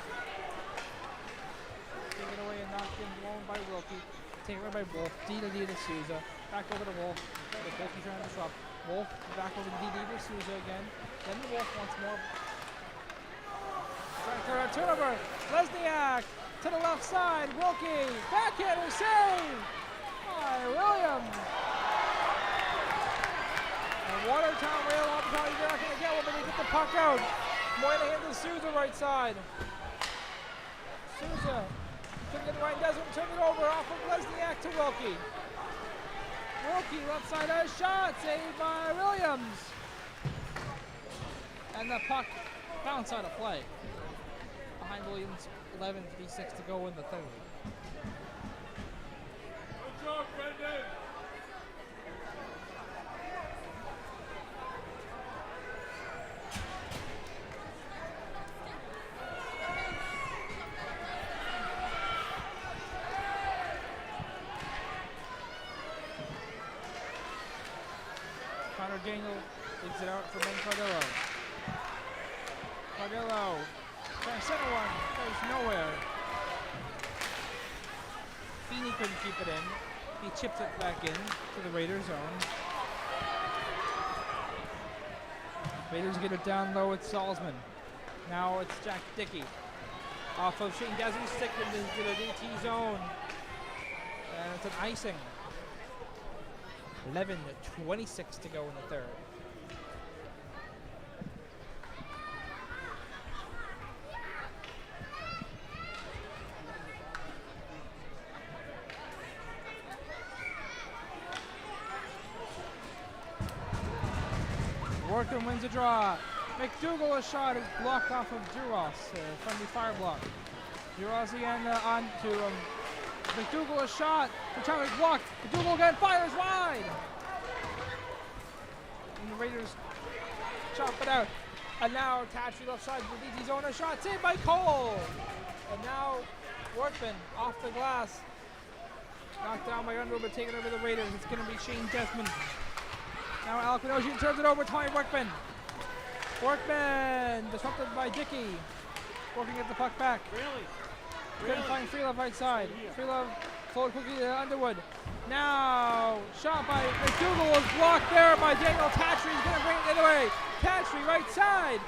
Taken away and knocked in blown by Wilkie. Taken away by Wolf. D to Souza. Back over to Wolf. The Wilkie trying to disrupt. Wolf back over to to Souza again. Then the Wolf once more. Trying to clear out turnover. Lesniak to the left side. Wilkie. Backhander save by Williams. And Watertown rail opportunity. They're not going to get one, but they get the puck out. Moynihan to Souza right side. Souza took it right. Doesn't turn it over off of Lesniak to Wilkie. Wilkie left side a shot, saved by Williams. And the puck bounced out of play. Behind Williams, 11:36 to go in the third. Good job, Brendan. Daniel digs it out for Ben Cardillo. Cardillo trying to center one, goes nowhere. Feeney couldn't keep it in. He chipped it back in to the Raiders zone. Raiders get it down low with Salzman. Now it's Jack Dickey. Off of Shane Desmond's stick into the DT zone. And it's an icing. 11:26 to go in the third. Workman wins a draw. McDougal a shot is blocked off of Duras. Friendly fire block. Duras again on to McDougal a shot. The time is blocked. McDougal again fires wide. And the Raiders chop it out. And now Tatry left side for DT zone a shot saved by Cole. And now Workman off the glass. Knocked down by Underwood, but taken over the Raiders. It's going to be Shane Desmond. Now Alec Minosian turns it over to Tommy Workman. Workman disrupted by Dickey. Working at the puck back. Couldn't find Freelove right side. Freelove forward quickly to Underwood. Now shot by McDougal was blocked there by Daniel Tatry. He's going to bring it away. Tatry right side.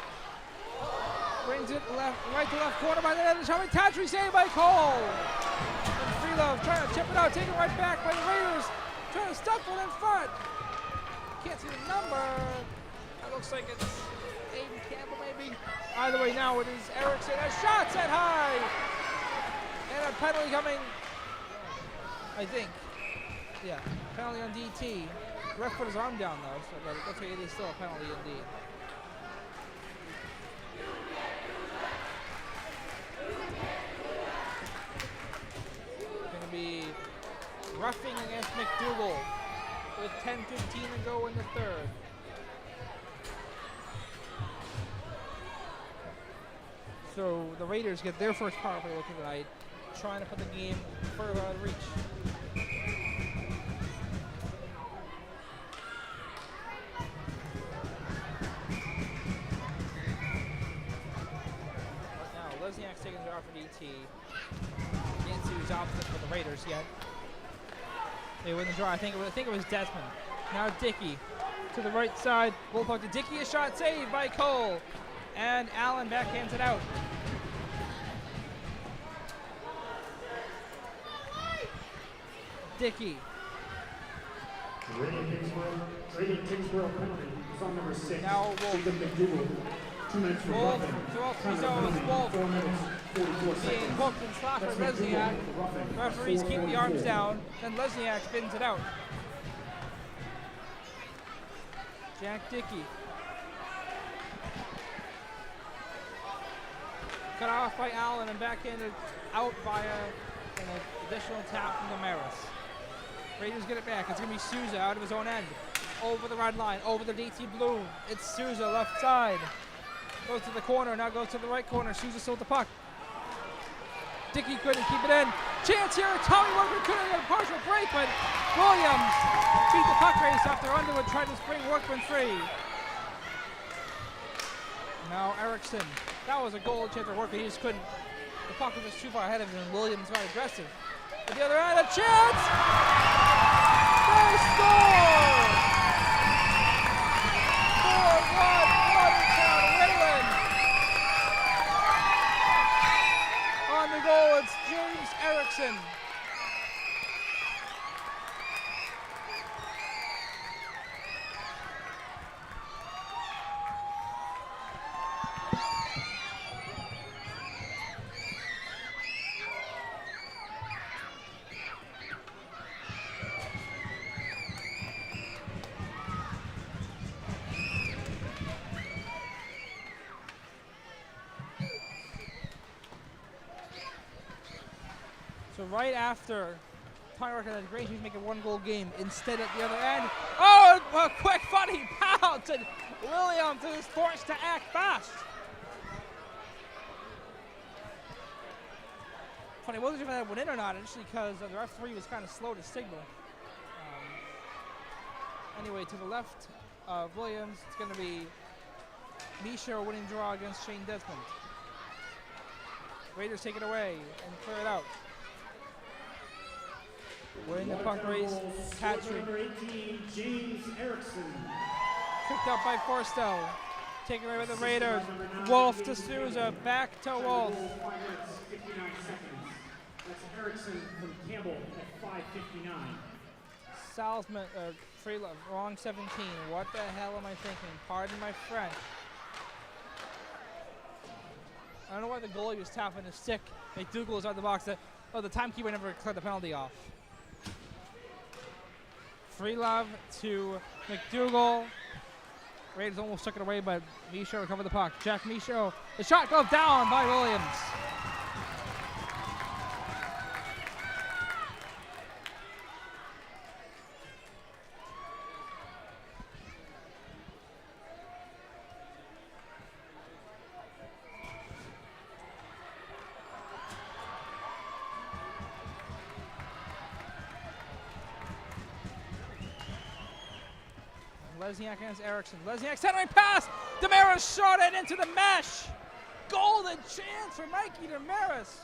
Brings it right to left corner by the net. Shot by Tatry, saved by Cole. And Freelove trying to chip it out, taken right back by the Raiders. Trying to stuff one in front. Can't see the number. That looks like it's Aiden Campbell maybe. Either way, now it is Erickson. A shot set high. And a penalty coming, I think. Yeah, penalty on DT. The ref put his arm down though, so but it looks like it is still a penalty indeed. Going to be roughing against McDougal with 10:15 to go in the third. So the Raiders get their first power play look of the night, trying to put the game further out of reach. seconds are for DT. Can't see who's opposite for the Raiders yet. They win the draw. I think it was Desmond. Now Dickey to the right side. Bullpuck to Dickey. A shot saved by Cole. And Allen backhands it out. Dickey. Dracut-Tyngsboro penalty is on number 6. Now Wolf. Jacob McDougal. 2 minutes for Wolf. roughing. Wolf. 4 minutes, 44 seconds. Being hooked and slapped by That's Lesniak. McDougal for roughing. Referees keep the arms down. Then Lesniak spins it out. Jack Dickey. Cut off by Allen and backhanded out by an additional tap from Damaris. Raiders get it back. It's going to be Souza out of his own end. Over the red line, over the DT blue. It's Souza, left side. Goes to the corner, now goes to the right corner. Souza still with the puck. Dickey couldn't keep it in. Chance here, Tommy Workman couldn't get a partial break, but Williams beat the puck race after Underwood tried to spring Workman free. Now Erickson. That was a goal chance for Workman, he just couldn't. The puck was just too far ahead of him, and Williams got aggressive. At the other end, a chance! They score! 4-1, Watertown, Wayland. On the goal, it's James Erickson. So right after Tommy Workman had Grange was making 1 goal game, instead at the other end, oh, a quick funny pounce, and Williams is forced to act fast. Funny, I wasn't sure if that went in or not, initially because the referee was kind of slow to signal. Anyway, to the left of Williams, it's going to be Misha winning draw against Shane Desmond. Raiders take it away and clear it out. We're in the puck race. Patrick. Number 18, James Erickson. Picked up by Forstel. Taken away by the Raiders. Wolf to Souza. Back to Wolf. 5 minutes, 59 seconds. That's Erickson from Campbell at 5:59. Salzman, Freelove, wrong 17. What the hell am I thinking? Pardon my French. I don't know why the goalie was tapping his stick. McDougal is out the box. The timekeeper never cleared the penalty off. Freelove to McDougal. Raiders almost took it away, but Michaud recovered the puck. Jack Michaud. The shot goes down by Williams. Lesniak against Erickson. Lesniak centering pass. Damaris shot it into the mesh. Golden chance for Mikey Damaris.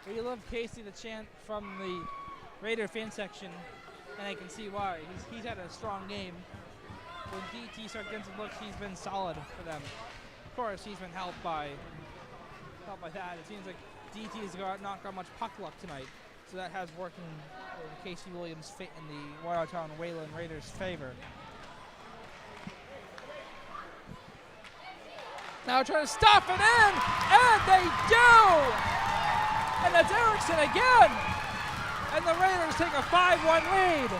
We love Casey the chant from the Raider fan section, and I can see why. He's had a strong game. When DT starts getting some looks, he's been solid for them. Of course, he's been helped by that. It seems like DT has not got much puck luck tonight, so that has worked in Casey Williams' fit in the Watertown Wayland Raiders' favor. Now trying to stuff it in, and they do! And that's Erickson again! And the Raiders take a 5-1 lead.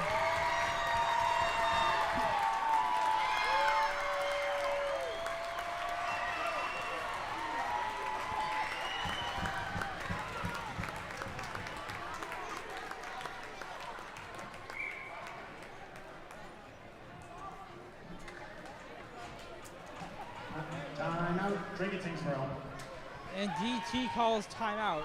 Timeout, Dracut-Tyngsboro. And DT calls timeout.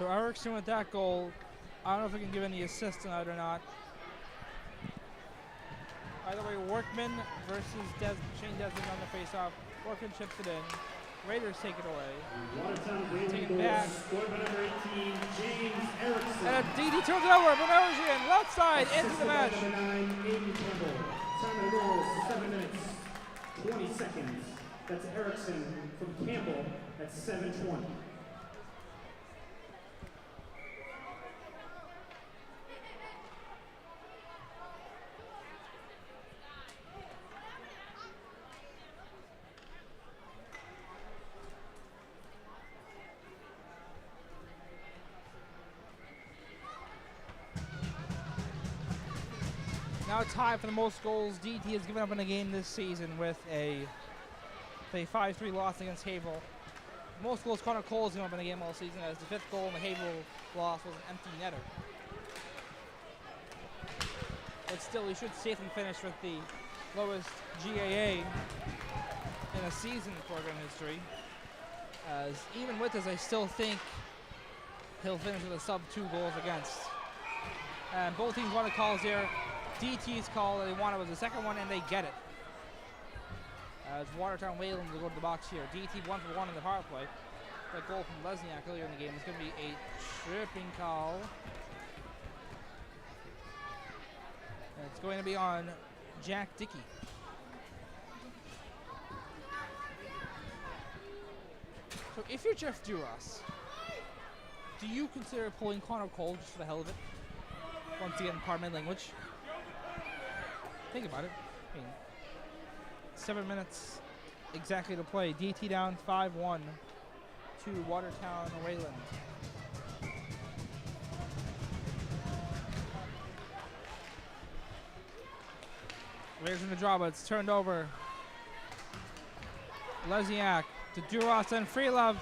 So Erickson with that goal. I don't know if we can give any assist on it or not. Either way, Workman versus Shane Desmond on the face-off. Workman chips it in. Raiders take it away. Watertown Take Wayland it back. goal scored by number 18, James Erickson. And a DD turns it over. Bernosian, left side, into the match. Number 9, Aiden Campbell. Time of the goal, 7 minutes, 20 seconds. That's Erickson from Campbell at 7:20. Now tied for the most goals DT has given up in a game this season with a 5-3 loss against Haverhill. Most goals Connor Cole has given up in a game all season, as the 5th goal in the Haverhill loss was an empty netter. But still, he should safely finish with the lowest GAA in a season in program history. As even with this, I still think he'll finish with a sub 2 goals against. And both teams wanted calls here. DT's call that they wanted was the second one, and they get it. As Watertown Wayland will go to the box here. DT 1 for 1 in the power play. That goal from Lesniak earlier in the game is going to be a tripping call. And it's going to be on Jack Dickey. So if you're Jeff Duras, do you consider pulling Connor Cole just for the hell of it? Once again, pardon my language. Think about it. I mean, 7 minutes exactly to play. DT down 5-1 to Watertown Wayland. Raiders in the draw, but it's turned over. Lesniak to Duras and Freelove.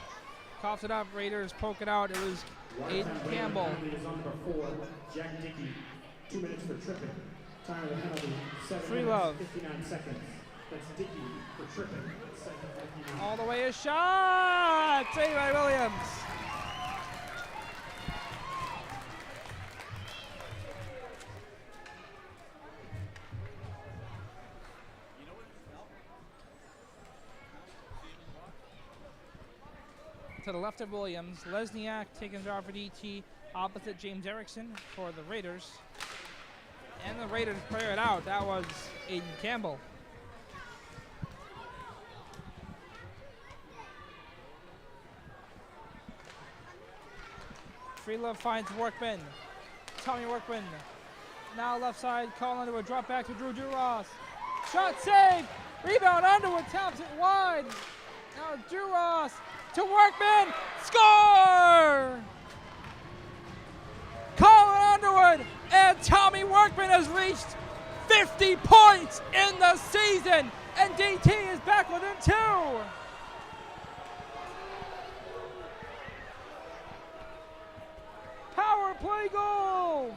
Coughs it up. Raiders poke it out. It was Aiden Campbell. Is on number 4, Jack Dickey. 2 minutes for tripping. Time of the penalty, 7 Free minutes, love. 59 seconds. That's Dickey for tripping. Second 59. All the way a shot! Saved by Williams. To the left of Williams, Lesniak taking the draw for DT, opposite James Erickson for the Raiders. And the Raiders clear it out. That was Aiden Campbell. Freelove finds Workman. Tommy Workman. Now left side, calling to a drop back to Drew Duras. Shot save! Rebound Underwood, taps it wide. Now Duras to Workman. Score! Colin Underwood and Tommy Workman has reached 50 points in the season, and DT is back within 2. Power play goal.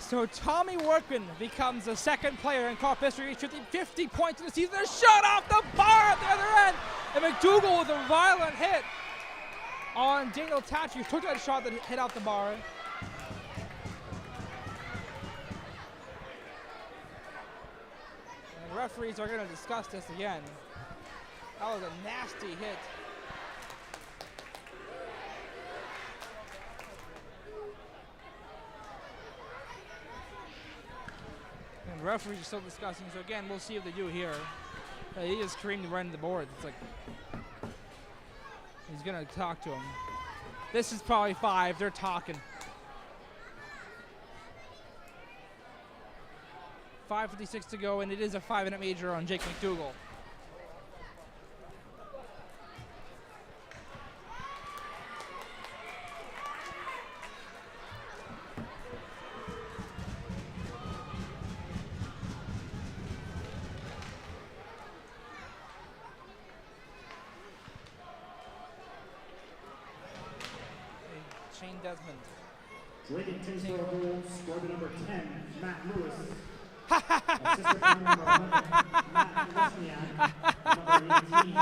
So Tommy Workman becomes the second player in Carp history, reached 50 points in the season. A shot off the bar at the other end. And McDougal with a violent hit on Daniel Tatch, who took that shot that hit off the bar. And referees are going to discuss this again. That was a nasty hit. And referees are still discussing, so again, we'll see what they do here. He just screamed right into the board. It's like he's gonna talk to him. This is probably 5. They're talking. 5:56 to go, and it is a 5-minute major on Jake McDougal. Shane Desmond. Dracut-Tyngsboro goal scored by number 10, Matt Lewis. Assistant by number 11, Matt Lesniak. Number 18,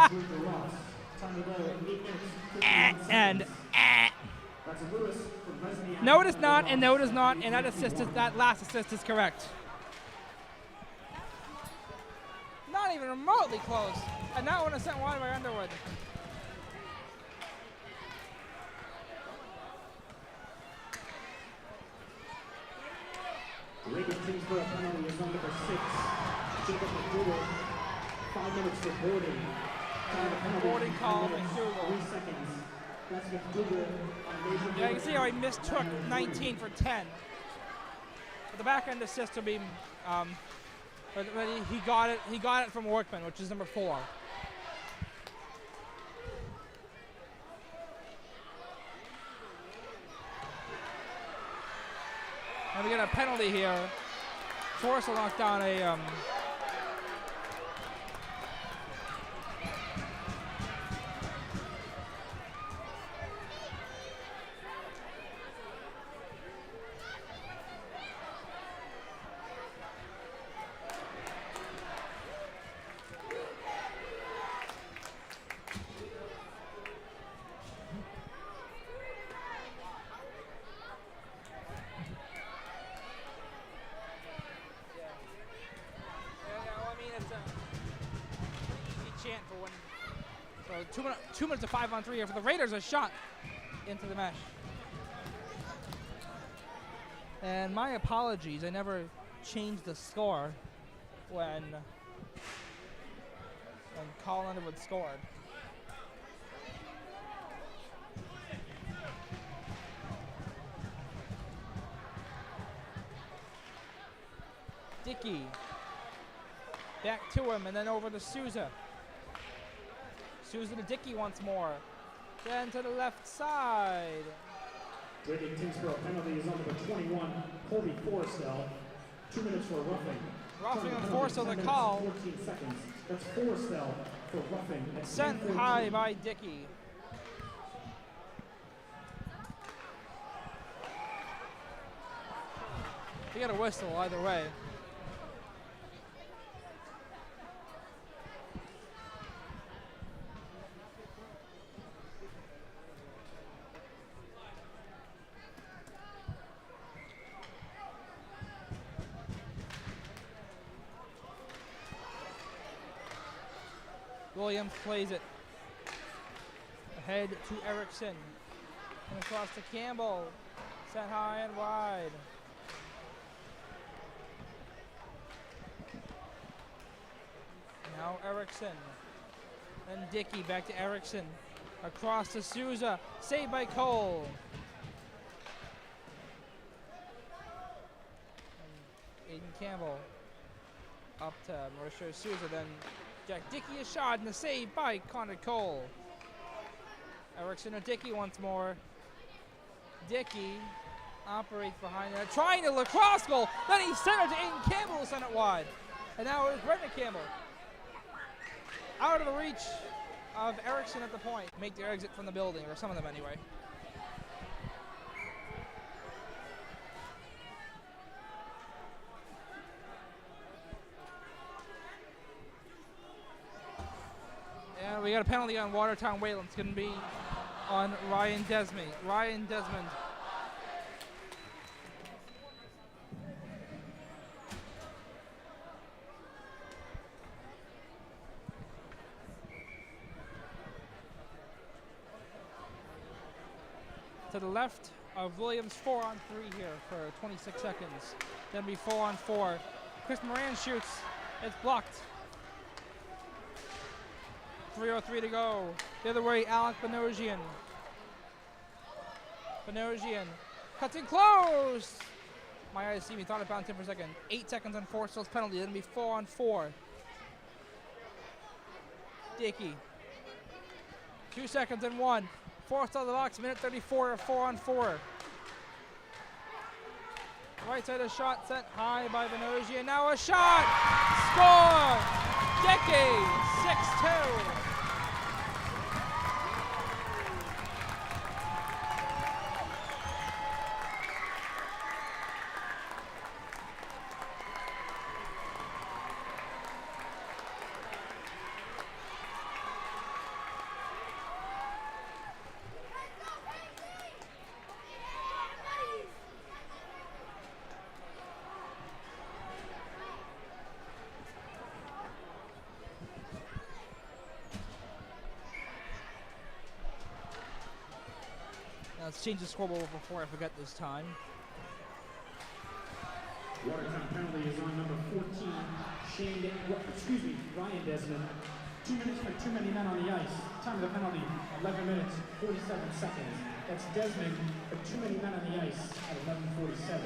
Drew Ross. Time of goal, 8 minutes, 51 seconds. That's Lewis from Lesniak. No, it is not, and no, it is not, and that last assist is correct. Not even remotely close. And that one is sent wide by Underwood. Dracut-Tyngsboro penalty is on number 6, Jacob McDougal. 5 minutes for boarding. Time of the penalty, Boarding call, 3 minutes, McDougal. 3 seconds. That's McDougal on major Yeah, you can see how he mistook 19 for 10. But the back end assist will be, but he got it from Workman, which is number 4. And we get a penalty here. Force will knock down a chant for one. So 2 minutes of 5-on-3 here for the Raiders. A shot into the mesh. And my apologies, I never changed the score when Colin Underwood scored. Dickey. Back to him, and then over to Souza. Souza to Dickey once more. Then to the left side. Dracut-Tyngsboro penalty is on number 21, Colby Forrestel. 2 minutes for roughing. Roughing on Forrestel, the call. 14 seconds. That's Forrestel for roughing. Sent high by Dickey. He got a whistle either way. Williams plays it ahead to Erickson and across to Campbell, set high and wide. Now Erickson, then Dickey back to Erickson, across to Souza, saved by Cole. And Aiden Campbell up to Mauricio Souza, then Jack Dickey a shot and a save by Connor Cole. Erickson or Dickey once more. Dickey operates behind that, trying to lacrosse goal. Then he sent it to Aiden Campbell who sent it wide. And now it's Brendan Campbell. Out of the reach of Erickson at the point. Make their exit from the building, or some of them anyway. And we got a penalty on Watertown Wayland. It's going to be on Ryan Desmond. Ryan Desmond. To the left of Williams, 4-on-3 here for 26 seconds. Then be 4-on-4. Chris Moran shoots. It's blocked. 3:03 to go. The other way, Alec Benosian. Benosian cuts in close. My eyes see me. Thought it bounced in for a second. 8 seconds on Forrestel's penalty. Then be 4-on-4. Dickey. 2 seconds and 1. Forrestel of the box. Minute 34 of 4-on-4. Right side a shot sent high by Benosian. Now a shot. Score. Dickey. 6-2. Let's change the scoreboard before I forget this time. Watertown penalty is on number 14, Ryan Desmond. 2 minutes for too many men on the ice. Time of the penalty, 11 minutes, 47 seconds. That's Desmond for too many men on the ice at 11:47.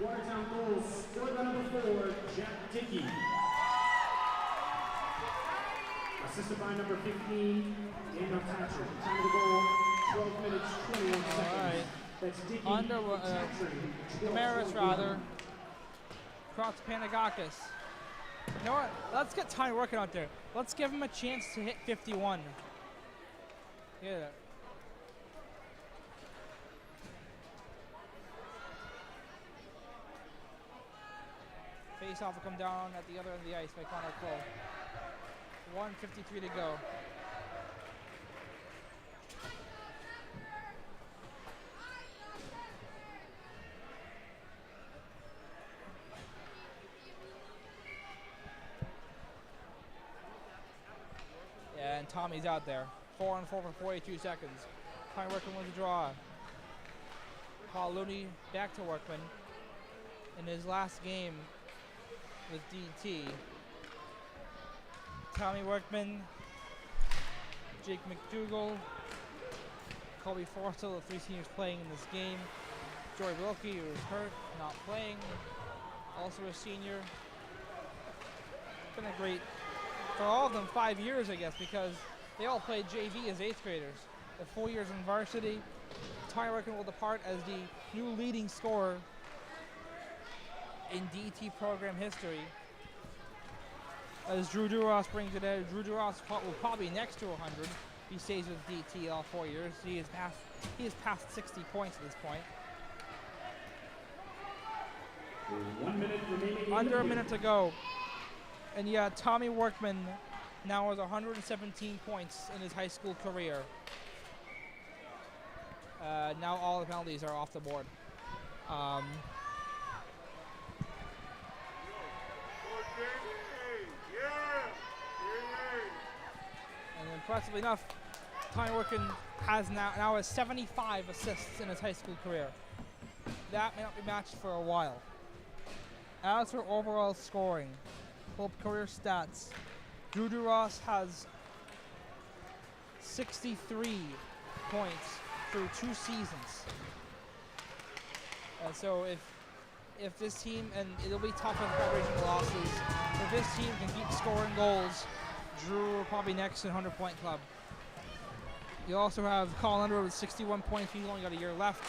Watertown goals scored by number 4, Jack Dickey. Assisted by number 15, Daniel Thatcher. Time of the goal, 12 minutes, 21 seconds. All right. That's Dickey, Thatcher, Damaris rather. Dracut-Panagakis. You know what? Let's get Tommy working out there. Let's give him a chance to hit 51. Yeah. Face off will come down at the other end of the ice by Connor Cole. 1:53 to go. Yeah, and Tommy's out there. 4-on-4 for 42 seconds. Tommy Workman wins the draw. Paul Looney back to Workman in his last game with DT. Tommy Workman, Jake McDougall, Colby Forstill, the 3 seniors playing in this game. Joey Wilkie, who is hurt, not playing, also a senior. Been a great, for all of them, 5 years, I guess, because they all played JV as 8th graders. The 4 years in varsity. Tommy Workman will depart as the new leading scorer in DT program history. As Drew Duras brings it out, Drew Duras will probably be next to 100. He stays with DT all 4 years. He has passed 60 points at this point. 1 minute remaining. Under a minute to go. And yeah, Tommy Workman now has 117 points in his high school career. Now all the penalties are off the board. And impressively enough, Tommy Workman has now has 75 assists in his high school career. That may not be matched for a while. As for overall scoring, club career stats, Drew Duras has 63 points through 2 seasons. So if this team, and it'll be tough with regional losses, if this team can keep scoring goals, Drew will probably next in 100-point club. You also have Colin Underwood with 61 points. He's only got a year left.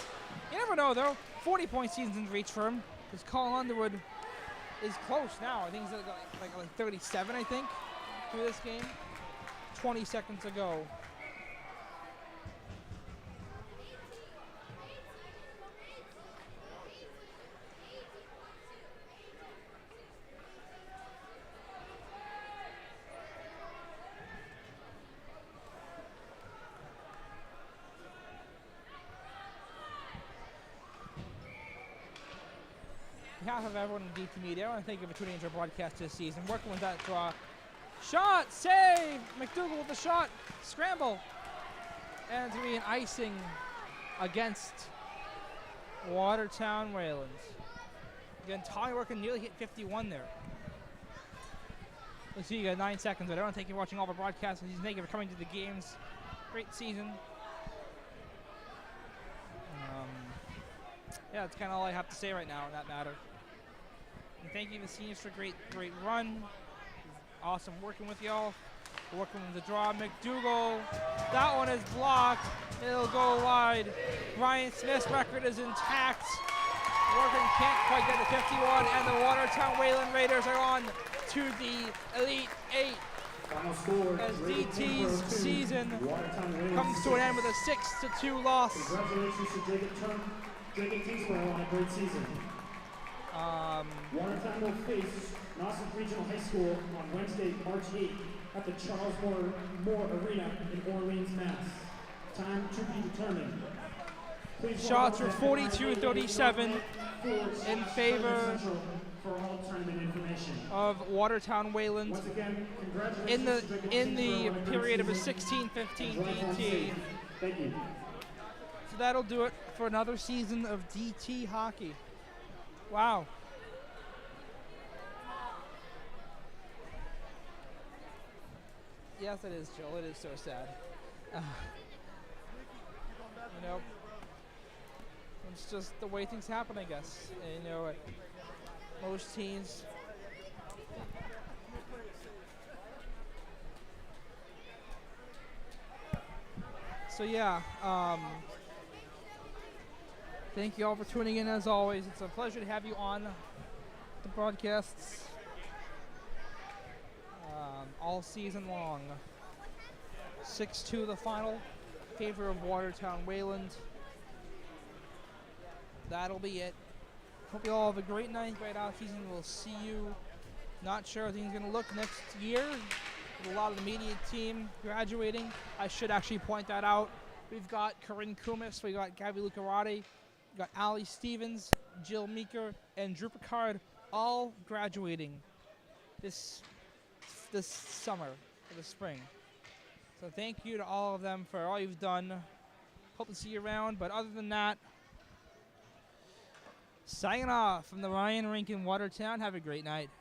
You never know, though. 40-point season's in reach for him, because Colin Underwood is close now. I think he's like 37, I think, through this game. 20 seconds to go. On behalf of everyone in DT Media, I want to thank you for tuning into our broadcast this season. Working with that draw. Shot! Save! McDougall with the shot. Scramble. And it's going to be an icing against Watertown Wayland. Again, Tommy Workman nearly hit 51 there. Let's see, you got 9 seconds. I don't want to thank you for watching all of our broadcasts. Thank you for coming to the games. Great season. Yeah, that's kind of all I have to say right now in that matter. And thank you to the seniors for a great run. Awesome working with y'all. Working with the draw. McDougall. That one is blocked. It'll go wide. Ryan Smith's record is intact. Workman can't quite get to 51, and the Watertown Wayland Raiders are on to the Elite 8. As DT's season comes to an end with a 6-2 loss. Congratulations to Dracut-Tyngsboro on a great season. Watertown will face Nauset Regional High School on Wednesday, March 8th at the Charles Moore Arena in Orleans, Mass. Time to be determined. Please Shots were welcome 42-37 in favor for all tournament information. of Watertown Wayland Once again, congratulations in the to Dracut-Tyngsboro period of a and 16-15 drive home DT. safe. Thank you. So that'll do it for another season of DT hockey. Wow. Yes, it is, Jill. It is so sad. You know, it's just the way things happen, I guess. And, you know, most teams. So yeah, thank you all for tuning in as always. It's a pleasure to have you on the broadcasts all season long. 6-2 the final, favor of Watertown Wayland. That'll be it. Hope you all have a great night, great off season. We'll see you. Not sure how things are going to look next year. With a lot of the media team graduating. I should actually point that out. We've got Corinne Kumis, we got Gabby Lucarati, we got Allie Stevens, Jill Meeker, and Drew Picard all graduating this summer, or this spring. So thank you to all of them for all you've done. Hope to see you around, but other than that, signing off from the Ryan Rink in Watertown. Have a great night.